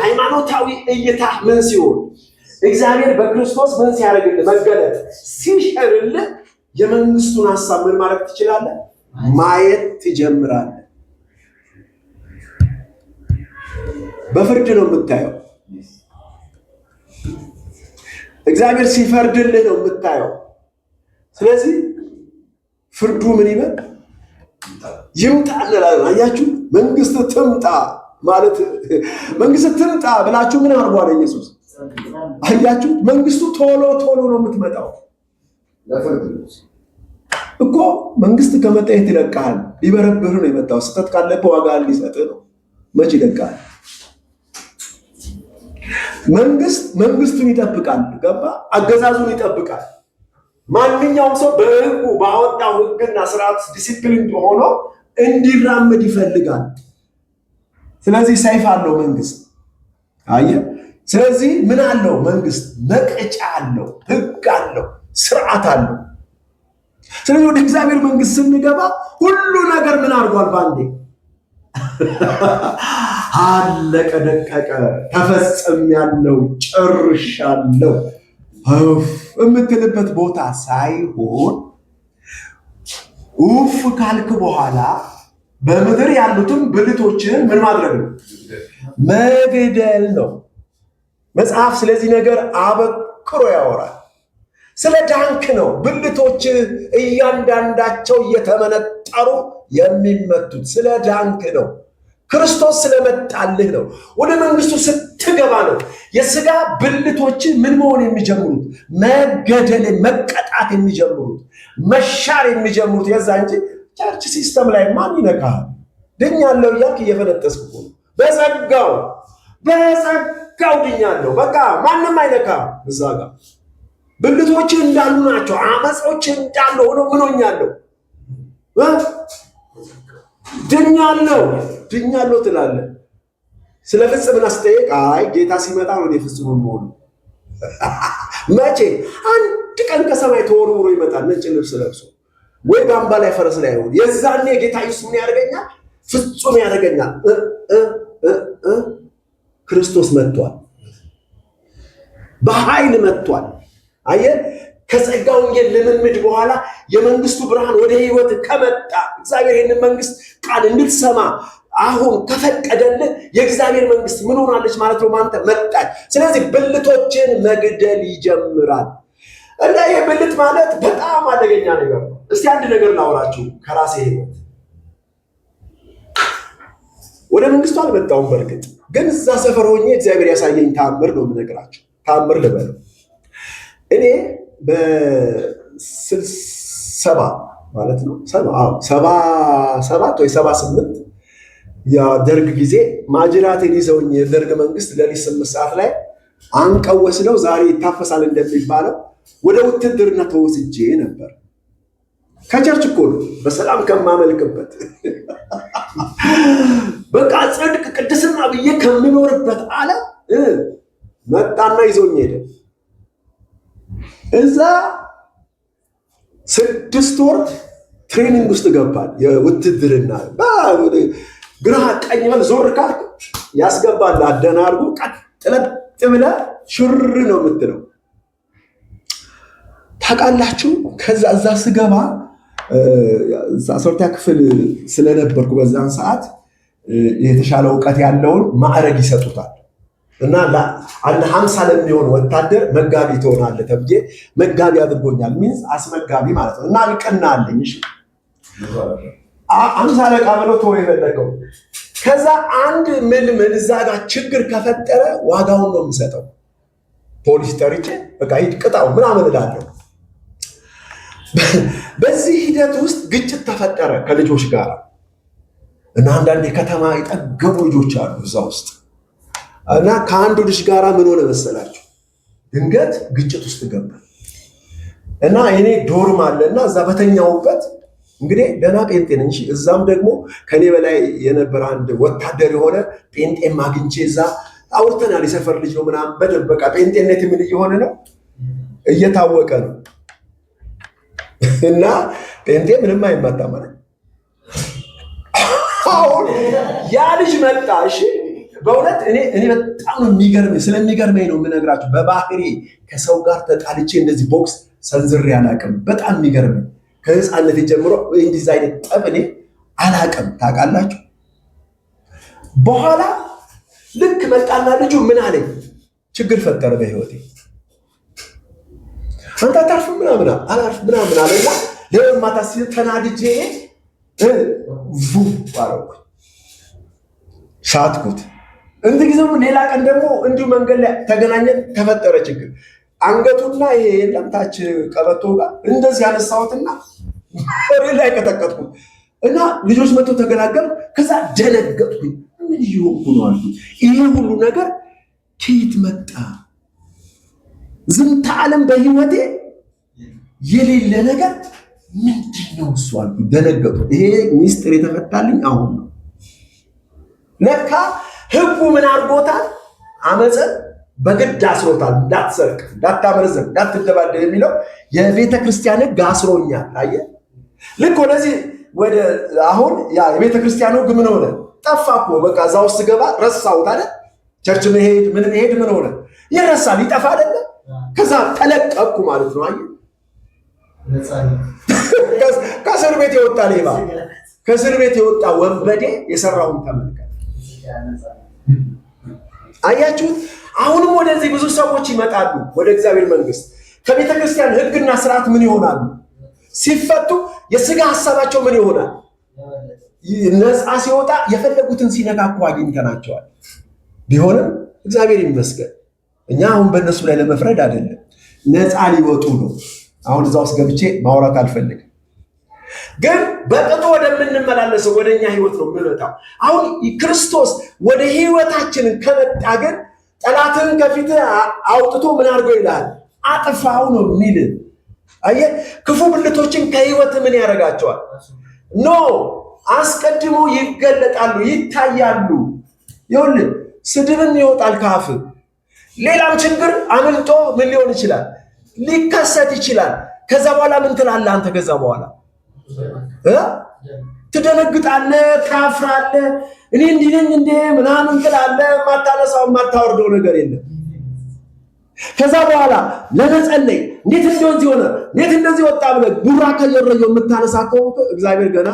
ሃይማኖታዊ እይታ ምን ሲሆን እግዚአብሔር በክርስቶስ ምን ሲያደርግልህ መገለጥ ሲሸርልህ የመንግስቱን ሐሳብ ምን ማድረግ ትችላለህ? ማየት ትጀምራለህ። በፍርድ ነው የምታየው። እግዚአብሔር ሲፈርድልህ ነው የምታየው። ስለዚህ ፍርዱ ምን ይበል? ይምጣ እንላለን። አያችሁ፣ መንግስት ትምጣ ማለት መንግስት ትምጣ ብላችሁ ምን አርጓል ኢየሱስ? አያችሁ፣ መንግስቱ ቶሎ ነው የምትመጣው። ለፍርድ እኮ መንግስት ከመጣ የት ይለቃል? ሊበረብር ነው የመጣው። ስህተት ካለብህ ዋጋ ሊሰጥህ ነው። መች ይለቃል? መንግስቱን ይጠብቃል። ገባ? አገዛዙን ይጠብቃል። ማንኛውም ሰው በህጉ ባወጣው ህግና ስርዓት ዲሲፕሊን ሆኖ እንዲራመድ ይፈልጋል። ስለዚህ ሰይፍ አለው መንግስት። አየህ፣ ስለዚህ ምን አለው መንግስት? መቀጫ አለው፣ ህግ አለው፣ ስርዓት አለው። ስለዚህ ወደ እግዚአብሔር መንግስት ስንገባ ሁሉ ነገር ምን አድርጓል? ባንዴ አለቀ፣ ደቀቀ፣ ተፈጸሚያለሁ፣ ጨርሻለሁ የምትልበት ቦታ ሳይሆን ኡፍ ካልክ በኋላ በምድር ያሉትን ብልቶችን ምን ማድረግ ነው? መግደል ነው። መጽሐፍ ስለዚህ ነገር አበክሮ ያወራል። ስለ ዳንክ ነው ብልቶች እያንዳንዳቸው እየተመነጠሩ የሚመቱት። ስለ ዳንክ ነው። ክርስቶስ ስለመጣልህ ነው። ወደ መንግስቱ ስትገባ ነው የስጋ ብልቶች ምን መሆን የሚጀምሩት? መገደል፣ መቀጣት የሚጀምሩት፣ መሻር የሚጀምሩት የዛ እንጂ ቸርች ሲስተም ላይ ማን ይነካል? ድኛለሁ እያልክ እየፈነጠስክ ነው። በጸጋው ድኛለሁ፣ በቃ ማንም አይነካም። እዛ ጋር ብልቶች እንዳሉ ናቸው። አመጾች እንዳሉ ሆኖ ምኖኛለሁ፣ ድኛለሁ ትላለህ። ስለ ፍጽምና ስጠይቅ አይ ጌታ ሲመጣ ነው ፍጹም መሆኑ። መቼ? አንድ ቀን ከሰማይ ተወርውሮ ይመጣል ነጭ ልብስ ለብሶ ወይ በአምባ ላይ ፈረስ ላይ ሆኖ የዛኔ ጌታ ኢየሱስ ምን ያደርገኛል? ፍጹም ያደርገኛል። ክርስቶስ መጥቷል፣ በኃይል መጥቷል። አየህ፣ ከጸጋ ወንጌል ልምምድ በኋላ የመንግስቱ ብርሃን ወደ ህይወት ከመጣ እግዚአብሔር ይህንን መንግስት ቃል እንድትሰማ አሁን ከፈቀደልህ የእግዚአብሔር መንግስት ምን ሆናለች ማለት ነው? ማንተ መጣች። ስለዚህ ብልቶችን መግደል ይጀምራል። እና ይህ ብልት ማለት በጣም አደገኛ ነገር ነው። እስቲ አንድ ነገር ላውራችሁ ከራሴ ህይወት። ወደ መንግስቱ አልመጣሁም፣ በእርግጥ ግን እዛ ሰፈር ሆኜ እግዚአብሔር ያሳየኝ ተአምር ነው የምነግራችሁ። ተአምር ልበለው። እኔ በ67 ማለት ነው 77 ወይ 78 የደርግ ጊዜ ማጅራቴን ይዘውኝ የደርግ መንግስት ለሊት 8 ሰዓት ላይ አንቀው ወስደው ዛሬ ይታፈሳል እንደሚባለው ወደ ውትድርና ተወስጄ ነበር። ከቸርች እኮ ነው በሰላም ከማመልክበት በቃ ጽድቅ ቅድስና ብዬ ከምኖርበት ዓለም መጣና ይዞኝ ሄደ። እዛ 6 ወር ትሬኒንግ ውስጥ ገባል። የውትድርና ግራ ቀኝ በል ዞር ካልክ ያስገባል። አደናርጎ ቀጥለጥ ብለህ ሽር ነው የምትለው። ታውቃላችሁ፣ ከዛ እዛ ስገባ 12ኛ ክፍል ስለነበርኩ በዛን ሰዓት የተሻለ እውቀት ያለውን ማዕረግ ይሰጡታል እና አንድ 50 ለሚሆን ወታደር መጋቢ ትሆናለህ ተብዬ መጋቢ አድርጎኛል። ሚንስ አስመጋቢ ማለት ነው። እና ልቅና አለኝ። እሺ 50 አለቃ ብሎ ተወው የፈለገው። ከዛ አንድ ምልምል እዛ ጋር ችግር ከፈጠረ ዋጋውን ነው የምሰጠው። ፖሊስ ጠርቼ በቃ ሂድ ቅጣው ምናምን እላለሁ። በዚህ ሂደት ውስጥ ግጭት ተፈጠረ ከልጆች ጋር እና አንዳንድ የከተማ የጠገቡ ልጆች አሉ እዛ ውስጥ እና ከአንዱ ልጅ ጋር ምን ሆነ መሰላችሁ? ድንገት ግጭት ውስጥ ገባ እና እኔ ዶርም አለ እና እዛ በተኛውበት እንግዲህ ደህና ጴንጤ ነኝ። እዛም ደግሞ ከኔ በላይ የነበረ አንድ ወታደር የሆነ ጴንጤም አግኝቼ እዛ አውርተናል። የሰፈር ልጅ ነው ምናምን በደንብ በቃ ጴንጤነት ምን እየሆነ ነው እየታወቀ ነው። እና ጴንጤ ምንም አይማታ ማለት አሁን ያ ልጅ መጣ። እሺ በእውነት እኔ በጣም የሚገርመኝ ስለሚገርመኝ ነው የምነግራችሁ። በባህሪ ከሰው ጋር ተጣልቼ እንደዚህ ቦክስ ሰንዝሬ አላውቅም። በጣም የሚገርመኝ ከህፃነት ጀምሮ እንደዚህ አይነት ጠብ እኔ አላውቅም። ታውቃላችሁ። በኋላ ልክ መጣና ልጁ ምን አለኝ? ችግር ፈጠረ በህይወቴ። አንተ አታርፍም ምናምን አላርፍ ምናምን አለና ለማታ ተናድጄ ባረኩት፣ ሳትኩት። እንደዚህም ሌላ ቀን ደግሞ እንዲሁ መንገድ ላይ ተገናኘን። ተፈጠረ ችግር። አንገቱና ይሄ የለም ታች ቀበቶ ጋር እንደዚህ ያነሳሁትና ላይ ከተከትኩት እና ልጆች መጥተው ተገላገሉ። ከዛ ደነገጥኩኝ። ምን ይሆንኩ ነው አልኩ። ይሄ ሁሉ ነገር ከየት መጣ? ዝንተ ዓለም በህይወቴ የሌለ ነገር ምንድን ነው እሱ አልኩ። ደነገጥኩ። ይሄ ሚስጥር የተፈታልኝ አሁን ነው። ለካ ህጉ ምን አድርጎታል? አመፅን በግድ አስሮታል። እንዳትሰርቅ፣ እንዳታመነዝር፣ እንዳትደባደብ የሚለው የቤተ ክርስቲያን ህግ አስሮኛል። አየህ፣ ልክ ወደዚህ ወደ አሁን ያ የቤተ ክርስቲያን ህግ ምን ሆነ? ጠፋ እኮ በቃ እዛ ውስጥ ገባ ረሳሁት አይደል? ቸርች መሄድ ምን ሆነ? ይረሳል፣ ይጠፋ አይደለ? ከዛ ተለቀቅኩ ማለት ነው። አየህ፣ ከእስር ቤት የወጣ ሌባ፣ ከእስር ቤት የወጣ ወንበዴ የሰራውን ተመልከት። አያችሁት? አሁንም ወደዚህ ብዙ ሰዎች ይመጣሉ ወደ እግዚአብሔር መንግስት። ከቤተ ክርስቲያን ህግና ስርዓት ምን ይሆናሉ? ሲፈቱ የስጋ ሐሳባቸው ምን ይሆናል? ነፃ ሲወጣ የፈለጉትን ሲነካኩ አግኝተናቸዋል። ቢሆንም እግዚአብሔር ይመስገን እኛ አሁን በእነሱ ላይ ለመፍረድ አይደለም፣ ነፃ ሊወጡ ነው። አሁን እዛ ውስጥ ገብቼ ማውራት አልፈልግም። ግን በቅጡ ወደምንመላለሰው ወደኛ ህይወት ነው የምንመጣው። አሁን ክርስቶስ ወደ ህይወታችንን ከመጣ ግን ጠላትን ከፊት አውጥቶ ምን አድርጎ ይላል? አጥፋው ነው የሚል። አየህ፣ ክፉ ብልቶችን ከህይወት ምን ያደርጋቸዋል? ኖ አስቀድሞ ይገለጣሉ፣ ይታያሉ። ይኸውልህ ስድብም ይወጣል ካፍ። ሌላም ችግር አምልጦ ምን ሊሆን ይችላል? ሊከሰት ይችላል። ከዛ በኋላ ምን ትላለህ አንተ? ከዛ በኋላ ትደነግጣለህ፣ ታፍራለህ። እኔ እንዲህ ነኝ እንዴ ምናምን ትላለህ። ማታነሳው ማታወርደው ነገር የለም። ከዛ በኋላ ለመጸለይ እንዴት እንደዚህ ሆነ፣ እንዴት እንደዚህ ወጣ ብለህ ቡራ ከየረየው የምታነሳ ከሆንክ እግዚአብሔር ገና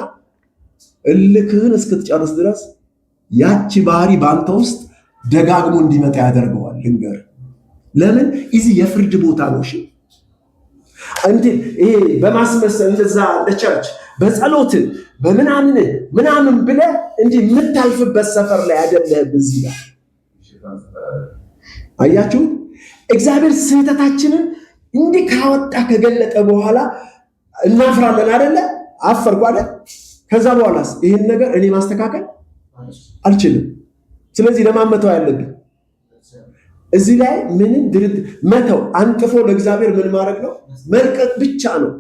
እልክህን እስክትጨርስ ድረስ ያቺ ባህሪ በአንተ ውስጥ ደጋግሞ እንዲመጣ ያደርገዋል። ልንገር፣ ለምን እዚህ የፍርድ ቦታ ነው። እሺ እንዴ ይሄ በማስመሰል እንደዛ ለቸርች በጸሎት በምናምን ብለህ እንዲህ የምታልፍበት ሰፈር ላይ አይደለህም። እዚህ ጋር አያችሁ፣ እግዚአብሔር ስህተታችንን እንዲህ ካወጣ ከገለጠ በኋላ እናፍራለን አይደለ? አፈርኩ አይደል? ከዛ በኋላስ ይሄን ነገር እኔ ማስተካከል አልችልም። ስለዚህ ለማመተው ያለብኝ እዚህ ላይ ምንም ድርድር መተው አንጥፎ ለእግዚአብሔር ምን ማድረግ ነው? መልቀቅ ብቻ ነው።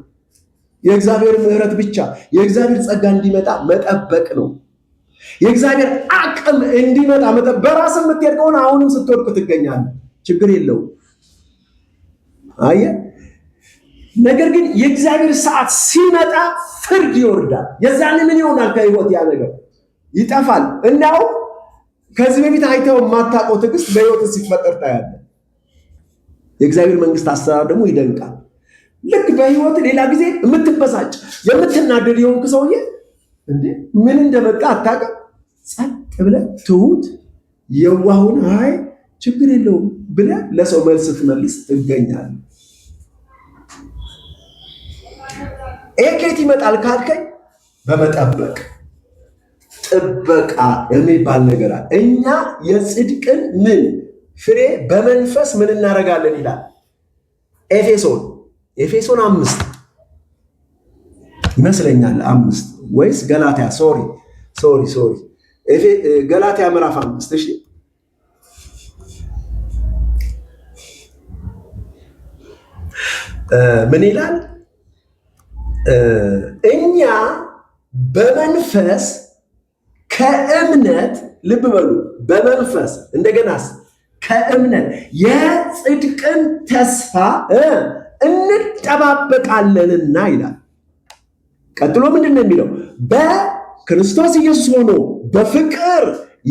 የእግዚአብሔር ምሕረት ብቻ የእግዚአብሔር ጸጋ እንዲመጣ መጠበቅ ነው። የእግዚአብሔር አቅም እንዲመጣ መጠበቅ። በራስ የምትሄድ ከሆነ አሁንም ስትወድቅ ትገኛለህ። ችግር የለውም። አየህ፣ ነገር ግን የእግዚአብሔር ሰዓት ሲመጣ ፍርድ ይወርዳል። የዛኔ ምን ይሆናል? ከህይወት ያ ነገር ይጠፋል። እናው ከዚህ በፊት አይተው የማታውቀው ትዕግስት በህይወት ሲፈጠር ታያለህ። የእግዚአብሔር መንግስት አሰራር ደግሞ ይደንቃል። ልክ በህይወት ሌላ ጊዜ የምትበሳጭ የምትናደድ የሆንክ ሰውዬ እንዴ ምን እንደመጣ አታውቅም። ጸጥ ብለህ ትሁት የዋሁን አይ ችግር የለውም ብለህ ለሰው መልስ ትመልስ ትገኛለህ። ከየት ይመጣል ካልከኝ በመጠበቅ ጥበቃ የሚባል ነገር አለ። እኛ የጽድቅን ምን ፍሬ በመንፈስ ምን እናደርጋለን ይላል ኤፌሶን 5 ይመስለኛል 5 ወይስ ገላትያ ሶሪ ገላትያ ምዕራፍ 5 እሺ ምን ይላል? እኛ በመንፈስ ከእምነት ልብ በሉ፣ በመንፈስ እንደገናስ ከእምነት የጽድቅን ተስፋ እንጠባበቃለንና ይላል። ቀጥሎ ምንድን ነው የሚለው? በክርስቶስ ኢየሱስ ሆኖ በፍቅር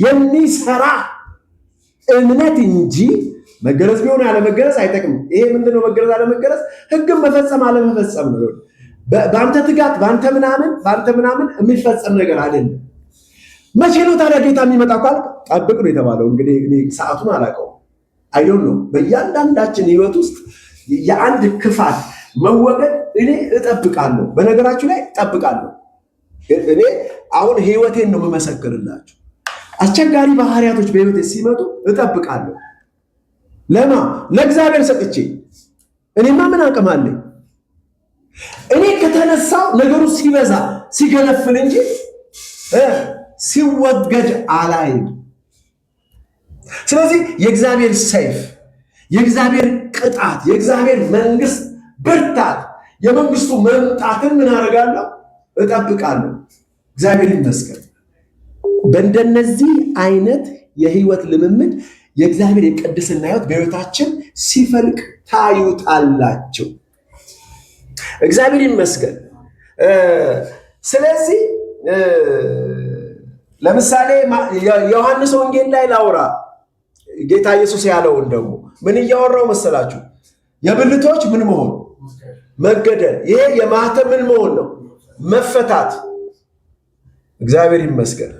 የሚሰራ እምነት እንጂ መገረዝ ቢሆን ያለመገረዝ አይጠቅም። ይሄ ምንድነው? መገረዝ አለመገረዝ ህግን መፈጸም አለመፈጸም ነው። በአንተ ትጋት በአንተ ምናምን የሚፈጸም ነገር አይደለም። መቼ ነው ታዲያ ጌታ የሚመጣ ካል ጠብቅ ነው የተባለው። እንግዲህ እኔ ሰዓቱን አላውቀውም። አይዶንት ኖ በእያንዳንዳችን ህይወት ውስጥ የአንድ ክፋት መወገድ እኔ እጠብቃለሁ። በነገራችሁ ላይ እጠብቃለሁ። እኔ አሁን ህይወቴን ነው የምመሰክርላችሁ። አስቸጋሪ ባህሪያቶች በህይወቴ ሲመጡ እጠብቃለሁ። ለማ ለእግዚአብሔር ሰጥቼ እኔማ ምን አቅም አለኝ? እኔ ከተነሳው ነገሩ ሲበዛ ሲገነፍል እንጂ ሲወገድ አላይም። ስለዚህ የእግዚአብሔር ሰይፍ፣ የእግዚአብሔር ቅጣት፣ የእግዚአብሔር መንግስት ብርታት፣ የመንግስቱ መምጣትን ምን አደርጋለሁ? እጠብቃለሁ። እግዚአብሔር ይመስገን። በእንደነዚህ አይነት የህይወት ልምምድ የእግዚአብሔር የቅድስና ህይወት በህይወታችን ሲፈልቅ ታዩታላችሁ። እግዚአብሔር ይመስገን። ስለዚህ ለምሳሌ ዮሐንስ ወንጌል ላይ ላውራ። ጌታ ኢየሱስ ያለውን ደግሞ ምን እያወራው መሰላችሁ? የብልቶች ምን መሆን? መገደል። ይሄ የማህተም ምን መሆን ነው? መፈታት። እግዚአብሔር ይመስገን።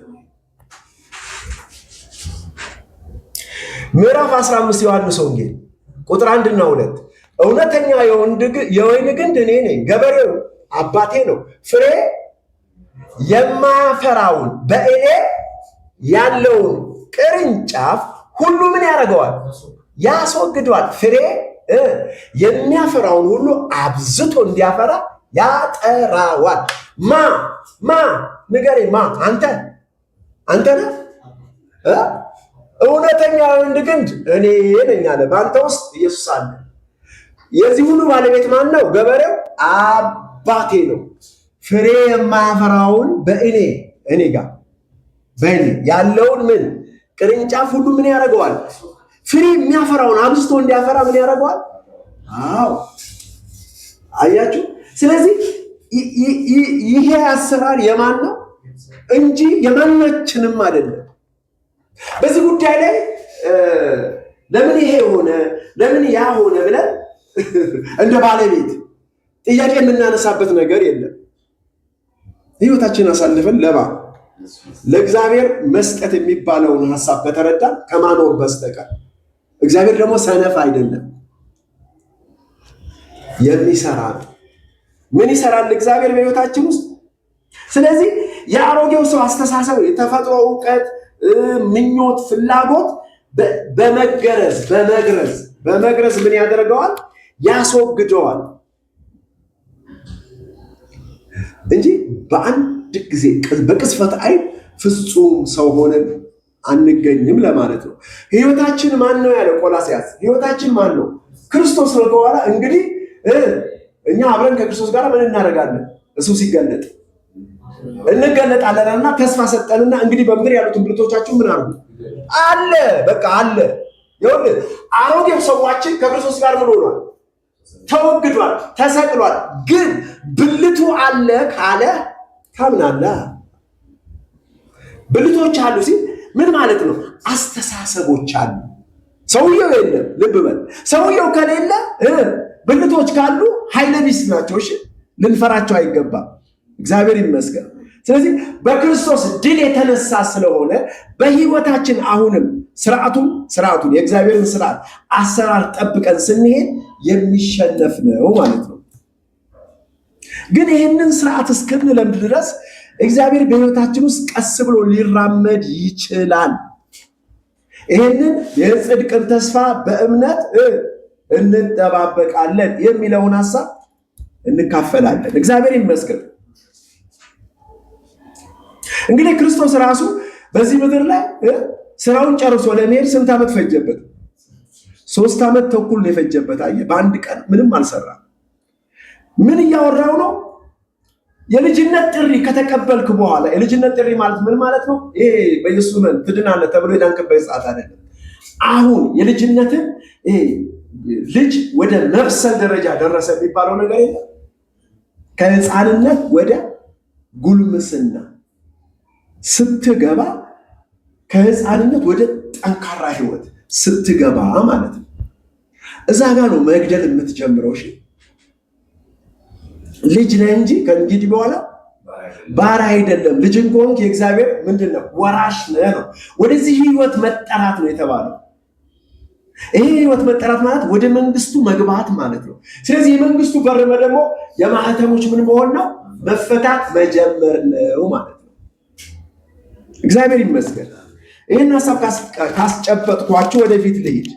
ምዕራፍ 15 ዮሐንስ ወንጌል ቁጥር 1 እና 2 እውነተኛ የወይን ግንድ እኔ ነኝ፣ ገበሬው አባቴ ነው። ፍሬ የማያፈራውን በእኔ ያለውን ቅርንጫፍ ሁሉ ምን ያደርገዋል? ያስወግደዋል። ፍሬ የሚያፈራውን ሁሉ አብዝቶ እንዲያፈራ ያጠራዋል። ማ ንገሬ፣ አንተ ነህ? እውነተኛ የወይን ግንድ እኔ ነኝ አለ። በአንተ ውስጥ ኢየሱስ አለ። የዚህ ሁሉ ባለቤት ማን ነው? ገበሬው አባቴ ነው። ፍሬ የማያፈራውን በእኔ ጋር በእኔ ያለውን ምን ቅርንጫፍ ሁሉ ምን ያደርገዋል? ፍሬ የሚያፈራውን አብዝቶ እንዲያፈራ ምን ያደርገዋል? አዎ አያችሁ። ስለዚህ ይሄ አሰራር የማን ነው እንጂ የማናችንም አይደለም። በዚህ ጉዳይ ላይ ለምን ይሄ ሆነ ለምን ያ ሆነ ብለን እንደ ባለቤት ጥያቄ የምናነሳበት ነገር የለም። ህይወታችንን አሳልፈን ለእግዚአብሔር መስጠት የሚባለውን ሐሳብ ከተረዳ ከማኖር በስተቀር እግዚአብሔር ደግሞ ሰነፍ አይደለም፣ የሚሰራ ነው። ምን ይሰራል እግዚአብሔር በህይወታችን ውስጥ? ስለዚህ የአሮጌው ሰው አስተሳሰብ፣ የተፈጥሮ ዕውቀት፣ ምኞት፣ ፍላጎት በመግረዝ ምን ያደርገዋል? ያስወግደዋል እንጂ በአንድ ጊዜ በቅስፈት አይን ፍጹም ሰው ሆነን አንገኝም ለማለት ነው። ህይወታችን ማን ነው ያለው ቆላስይስ? ህይወታችን ማን ነው? ክርስቶስ ነው። በኋላ እንግዲህ እኛ አብረን ከክርስቶስ ጋር ምን እናደርጋለን? እሱ ሲገለጥ እንገለጣለንና ተስፋ ሰጠንና እንግዲህ በምድር ያሉትን ብልቶቻችሁ ምን አድርጉ አለ። በቃ አለ። ይኸውልህ አሮጌው ሰዋችን ከክርስቶስ ጋር ምን ሆኗል? ተወግዷል፣ ተሰቅሏል። ግን ብልቱ አለ ካለ ታምናለህ? ብልቶች አሉ ሲል ምን ማለት ነው? አስተሳሰቦች አሉ። ሰውየው የለም። ልብ በል። ሰውየው ከሌለ ብልቶች ካሉ ኃይለ ቢስ ናቸው። እሺ ልንፈራቸው አይገባም። እግዚአብሔር ይመስገን። ስለዚህ በክርስቶስ ድል የተነሳ ስለሆነ በህይወታችን አሁንም ስርዓቱን የእግዚአብሔርን ስርዓት አሰራር ጠብቀን ስንሄድ የሚሸነፍ ነው ማለት ነው። ግን ይህንን ስርዓት እስክንለምድ ድረስ እግዚአብሔር በህይወታችን ውስጥ ቀስ ብሎ ሊራመድ ይችላል። ይህንን የጽድቅን ተስፋ በእምነት እንጠባበቃለን የሚለውን ሐሳብ እንካፈላለን። እግዚአብሔር ይመስገን። እንግዲህ ክርስቶስ ራሱ በዚህ ምድር ላይ ስራውን ጨርሶ ለመሄድ ስንት ዓመት ፈጀበት? 3 ዓመት ተኩል ነው የፈጀበት። አየህ፣ በአንድ ቀን ምንም አልሰራም። ምን እያወራው ነው? የልጅነት ጥሪ ከተቀበልክ በኋላ የልጅነት ጥሪ ማለት ምን ማለት ነው? ይሄ በኢየሱስ መን ትድናለህ ተብሎ የዳንክበት ሰዓት አይደለም። አሁን የልጅነትን ልጅ ወደ መብሰል ደረጃ ደረሰ የሚባለው ነገር የለም። ከህፃንነት ወደ ጉልምስና ስትገባ፣ ከህፃንነት ወደ ጠንካራ ህይወት ስትገባ ማለት ነው። እዛ ጋር ነው መግደል የምትጀምረው። እሺ ልጅ ነህ እንጂ ከእንግዲህ በኋላ ባሪያ አይደለም። ልጅን ከሆንክ የእግዚአብሔር ምንድነው? ወራሽ ነህ ነው። ወደዚህ ህይወት መጠራት ነው የተባለው። ይሄ ህይወት መጠራት ማለት ወደ መንግስቱ መግባት ማለት ነው። ስለዚህ የመንግስቱ በር ደግሞ የማህተሞች ምን መሆን ነው? መፈታት መጀመር ነው ማለት ነው። እግዚአብሔር ይመስገን። ይህን ሐሳብ ካስጨበጥኳችሁ ወደፊት ልሂድ።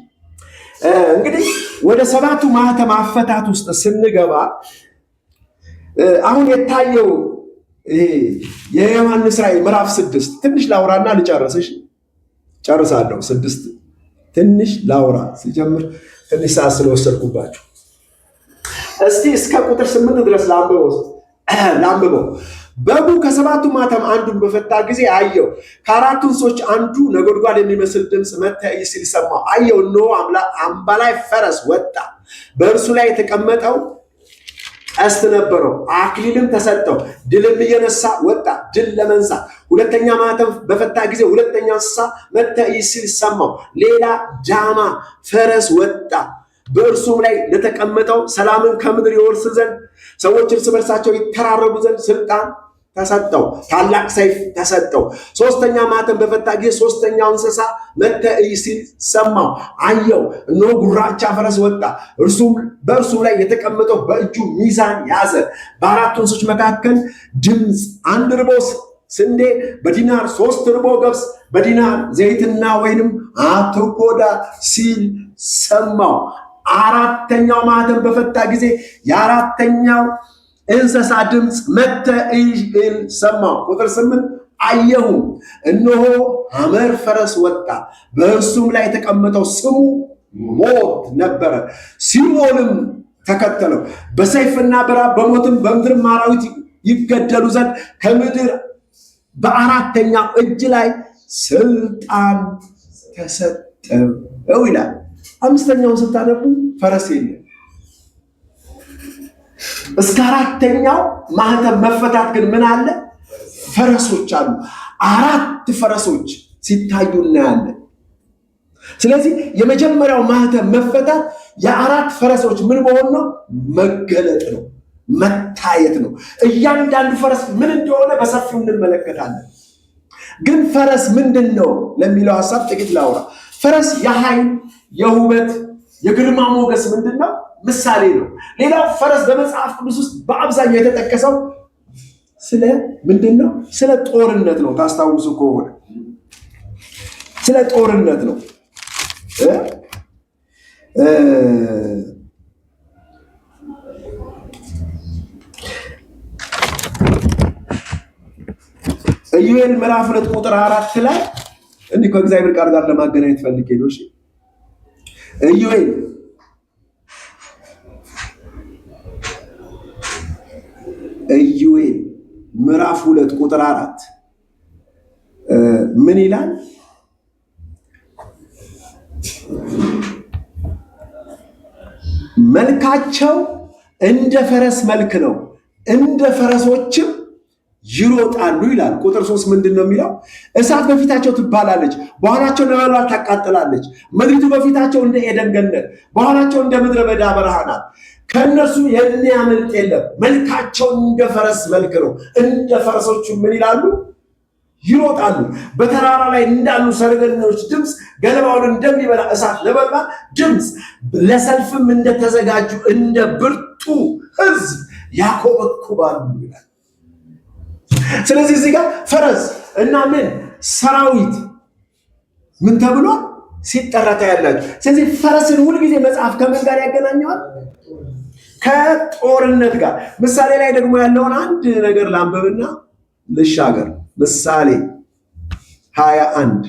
እንግዲህ ወደ 7ቱ ማህተም አፈታት ውስጥ ስንገባ አሁን የታየው የዮሐንስ ራዕይ ምዕራፍ 6 ትንሽ ላውራና ልጨርስሽ። ጨርሳለሁ። 6 ትንሽ ላውራ ሲጀምር ትንሽ ሰዓት ስለወሰድኩባችሁ እስቲ እስከ ቁጥር 8 ድረስ ላንብበው። በጉ ከ7ቱ ማህተም አንዱን በፈታ ጊዜ አየው። ከ4ቱ እንስሶች አንዱ ነጎድጓድ የሚመስል ድምፅ መጥቶ ሲል ሰማሁ። አየው፣ እነሆ አምባላይ ፈረስ ወጣ። በእርሱ ላይ የተቀመጠው ቀስት ነበረው፣ አክሊልም ተሰጠው። ድልም እየነሳ ወጣ፣ ድል ለመንሳት። ሁለተኛ ማህተም በፈታ ጊዜ ሁለተኛ እንስሳ መጥቶ ሲል ሰማሁ። ሌላ ዳማ ፈረስ ወጣ። በእርሱም ላይ ለተቀመጠው ሰላምን ከምድር ይወርስ ዘንድ ሰዎች እርስ በርሳቸው ይተራረዱ ዘንድ ስልጣን ተሰጠው። ታላቅ ሰይፍ ተሰጠው። ሶስተኛ ማህተም በፈታ ጊዜ ሶስተኛው እንስሳ መጥቶ ሲል ሰማሁ። አየው፣ እነሆ ጉራቻ ፈረስ ወጣ። በእርሱም ላይ የተቀመጠው በእጁ ሚዛን ያዘ። በ4ቱ እንስሶች መካከል ድምፅ፣ 1 ርቦ ስንዴ በዲናር፣ 3 ርቦ ገብስ በዲናር፣ ዘይትና ወይንም አትጎዳ ሲል ሰማሁ። 4ተኛው ማህተም በፈታ ጊዜ የ4ተኛው እንስሳ ድምፅ መጥቶ ሲል ሰማሁ። ቁጥር 8 አየሁ፣ እነሆ ሐመር ፈረስ ወጣ። በእርሱም ላይ የተቀመጠው ስሙ ሞት ነበረ። ሲኦልም ተከተለው። በሰይፍና በራብ በሞትም በምድርም አራዊት ይገደሉ ዘንድ ከምድር በ4ተኛው እጅ ላይ ስልጣን ተሰጠው ይላል። አምስተኛውን ስታነቡ ፈረስ የለም። እስከ አራተኛው ማህተም መፈታት ግን ምን አለ? ፈረሶች አሉ። 4 ፈረሶች ሲታዩ እናያለን። ስለዚህ የመጀመሪያው ማህተም መፈታት የ4 ፈረሶች ምን መሆን ነው? መገለጥ ነው፣ መታየት ነው። እያንዳንዱ ፈረስ ምን እንደሆነ በሰፊው እንመለከታለን። ግን ፈረስ ምንድን ነው ለሚለው ሐሳብ ጥቂት ላውራ። ፈረስ የኃይል፣ የውበት፣ የግርማ ሞገስ ምንድን ነው? ምሳሌ ነው። ሌላው ፈረስ በመጽሐፍ ቅዱስ ውስጥ በአብዛኛው የተጠቀሰው ስለ ምንድን ነው? ስለ ጦርነት ነው። ታስታውሱ ከሆነ ስለ ጦርነት ነው። ኢዩኤል ምዕራፍ 2 ቁጥር 4 ላይ እንዲህ ከእግዚአብሔር ቃል ጋር ለማገናኘት ፈልጌ ነው። እሺ ኢዩኤል ምዕራፍ 2 ቁጥር 4 ምን ይላል? መልካቸው እንደ ፈረስ መልክ ነው፣ እንደ ፈረሶችም ይሮጣሉ ይላል። ቁጥር 3 ምንድን ነው የሚለው? እሳት በፊታቸው ትባላለች፣ በኋላቸው ነበልባል ታቃጥላለች። ምድሪቱ በፊታቸው እንደ ኤደን ገነት፣ በኋላቸው እንደ ምድረ በዳ በረሃ ናት። ከእነርሱ የሚያመልጥ የለም። መልካቸው እንደ ፈረስ መልክ ነው፣ እንደ ፈረሶቹ ምን ይላሉ? ይሮጣሉ። በተራራ ላይ እንዳሉ ሰረገሎች ድምፅ፣ ገለባውን እንደሚበላ እሳት ነበልባል ድምፅ፣ ለሰልፍም እንደተዘጋጁ እንደ ብርቱ ሕዝብ ያኮበኩባሉ ይላል። ስለዚህ እዚህ ጋር ፈረስ እና ምን ሰራዊት ምን ተብሎ ሲጠራ ታያላችሁ። ስለዚህ ፈረስን ሁልጊዜ መጽሐፍ ከምን ጋር ያገናኘዋል? ከጦርነት ጋር። ምሳሌ ላይ ደግሞ ያለውን አንድ ነገር ላንብብና ልሻገር። ምሳሌ 21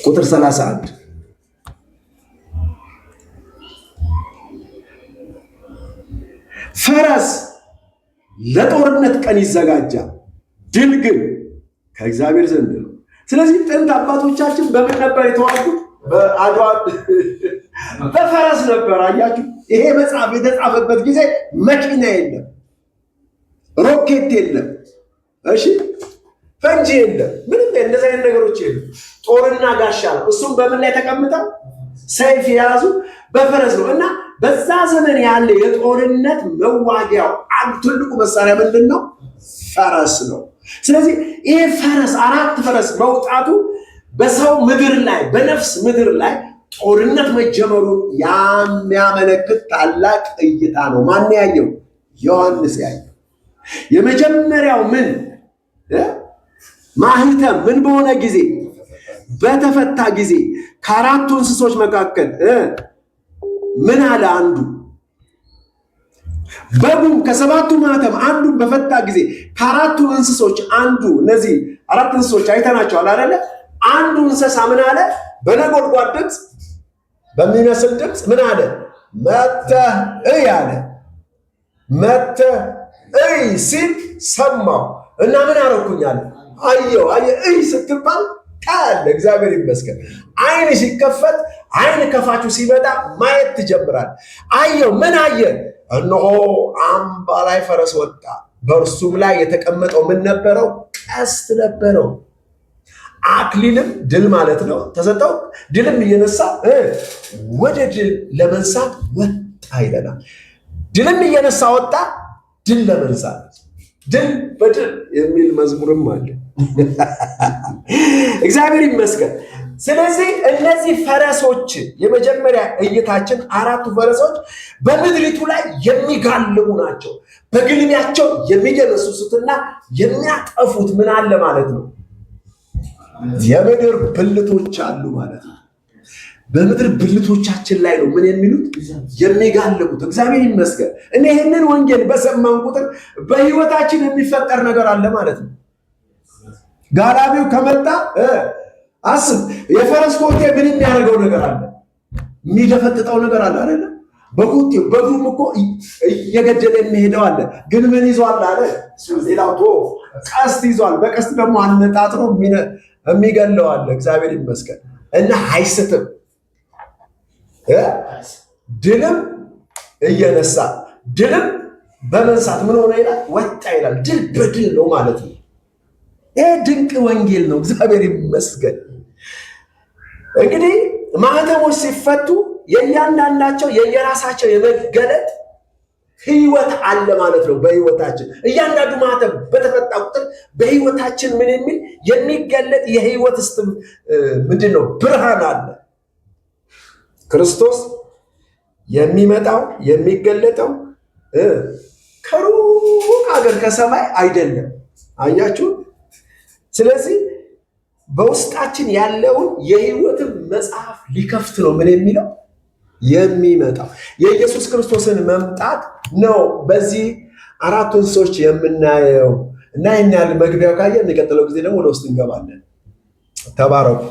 ቁጥር 31 ፈረስ ለጦርነት ቀን ይዘጋጃል፣ ድል ግን ከእግዚአብሔር ዘንድ ነው። ስለዚህ ጥንት አባቶቻችን በምን ነበር የተዋጉት? በአድዋ በፈረስ ነበር። አያችሁ፣ ይሄ መጽሐፍ የተጻፈበት ጊዜ መኪና የለም፣ ሮኬት የለም፣ እሺ ፈንጂ የለም፣ ምንም እንደዚህ አይነት ነገሮች የለም። ጦርና ጋሻ ነው። እሱም በምን ላይ ተቀምጠው ሰይፍ የያዙ በፈረስ ነው። እና በዛ ዘመን ያለ የጦርነት መዋጊያው አንድ ትልቁ መሳሪያ ምንድን ነው? ፈረስ ነው። ስለዚህ ይሄ ፈረስ 4 ፈረስ መውጣቱ በሰው ምድር ላይ በነፍስ ምድር ላይ ጦርነት መጀመሩ የሚያመለክት ታላቅ እይታ ነው። ማን ያየው? ዮሐንስ ያየው። የመጀመሪያው ምን ማህተም ምን በሆነ ጊዜ? በተፈታ ጊዜ ከ4ቱ እንስሶች መካከል ምን አለ? አንዱ በጉም ከ7ቱ ማህተም አንዱን በፈታ ጊዜ ከ4ቱ እንስሶች አንዱ፣ እነዚህ 4 እንስሶች አይተናቸዋል አይደለ? አንዱ እንስሳ ምን አለ? በነጎድጓድ ድምፅ በሚመስል ድምፅ ምን አለ? መተህ እይ አለ። መተህ እይ ሲል ሰማው እና ምን አረኩኝ አለ? አየው። እይ ስትባል ታያለ። እግዚአብሔር ይመስገን። አይን ሲከፈት አይን ከፋቹ ሲመጣ ማየት ትጀምራል። አየው። ምን አየ? እነሆ አምባ ላይ ፈረስ ወጣ፣ በእርሱም ላይ የተቀመጠው ምን ነበረው? ቀስት ነበረው። አክሊልም ድል ማለት ነው ተሰጠው። ድልም እየነሳ ወደ ድል ለመንሳት ወጣ ይለናል። ድልም እየነሳ ወጣ ድል ለመንሳት። ድል በድል የሚል መዝሙርም አለ። እግዚአብሔር ይመስገን። ስለዚህ እነዚህ ፈረሶች የመጀመሪያ እይታችን 4ቱ ፈረሶች በምድሪቱ ላይ የሚጋልቡ ናቸው። በግልቢያቸው የሚገነሱትና የሚያጠፉት ምን አለ ማለት ነው? የምድር ብልቶች አሉ ማለት ነው። በምድር ብልቶቻችን ላይ ነው ምን የሚሉት? የሚጋልቡት። እግዚአብሔር ይመስገን። እኔ ይህንን ወንጌል በሰማን ቁጥር በህይወታችን የሚፈጠር ነገር አለ ማለት ነው። ጋላቢው ከመጣ አስብ፣ የፈረስ ኮቴ ምን የሚያደርገው ነገር አለ? የሚደፈጥጠው ነገር አለ አይደለ? በኮቴው በዱም እኮ እየገደለ የሚሄደው አለ። ግን ምን ይዟል አለ? ሌላው ቀስት ይዟል። በቀስት ደግሞ አነጣጥሮ የሚገለው አለ። እግዚአብሔር ይመስገን እና አይስትም። ድልም እየነሳ ድልም በመንሳት ምን ሆነ ይላል? ወጣ ይላል። ድል በድል ነው ማለት ነው። ይሄ ድንቅ ወንጌል ነው። እግዚአብሔር ይመስገን። እንግዲህ ማህተሞች ሲፈቱ የእያንዳንዳቸው የየራሳቸው የመገለጥ ህይወት አለ ማለት ነው። በህይወታችን እያንዳንዱ ማህተም በተፈታ ቁጥር በህይወታችን ምን የሚል የሚገለጥ የህይወት ምንድን ነው? ብርሃን አለ። ክርስቶስ የሚመጣው የሚገለጠው ከሩቅ ሀገር ከሰማይ አይደለም። አያችሁ። ስለዚህ በውስጣችን ያለውን የህይወትን መጽሐፍ ሊከፍት ነው ምን የሚለው የሚመጣው የኢየሱስ ክርስቶስን መምጣት ነው። በዚህ አራቱ እንስሶች የምናየው እና ይህን ያህል መግቢያው ካየ የሚቀጥለው ጊዜ ደግሞ ወደ ውስጥ እንገባለን። ተባረኩ።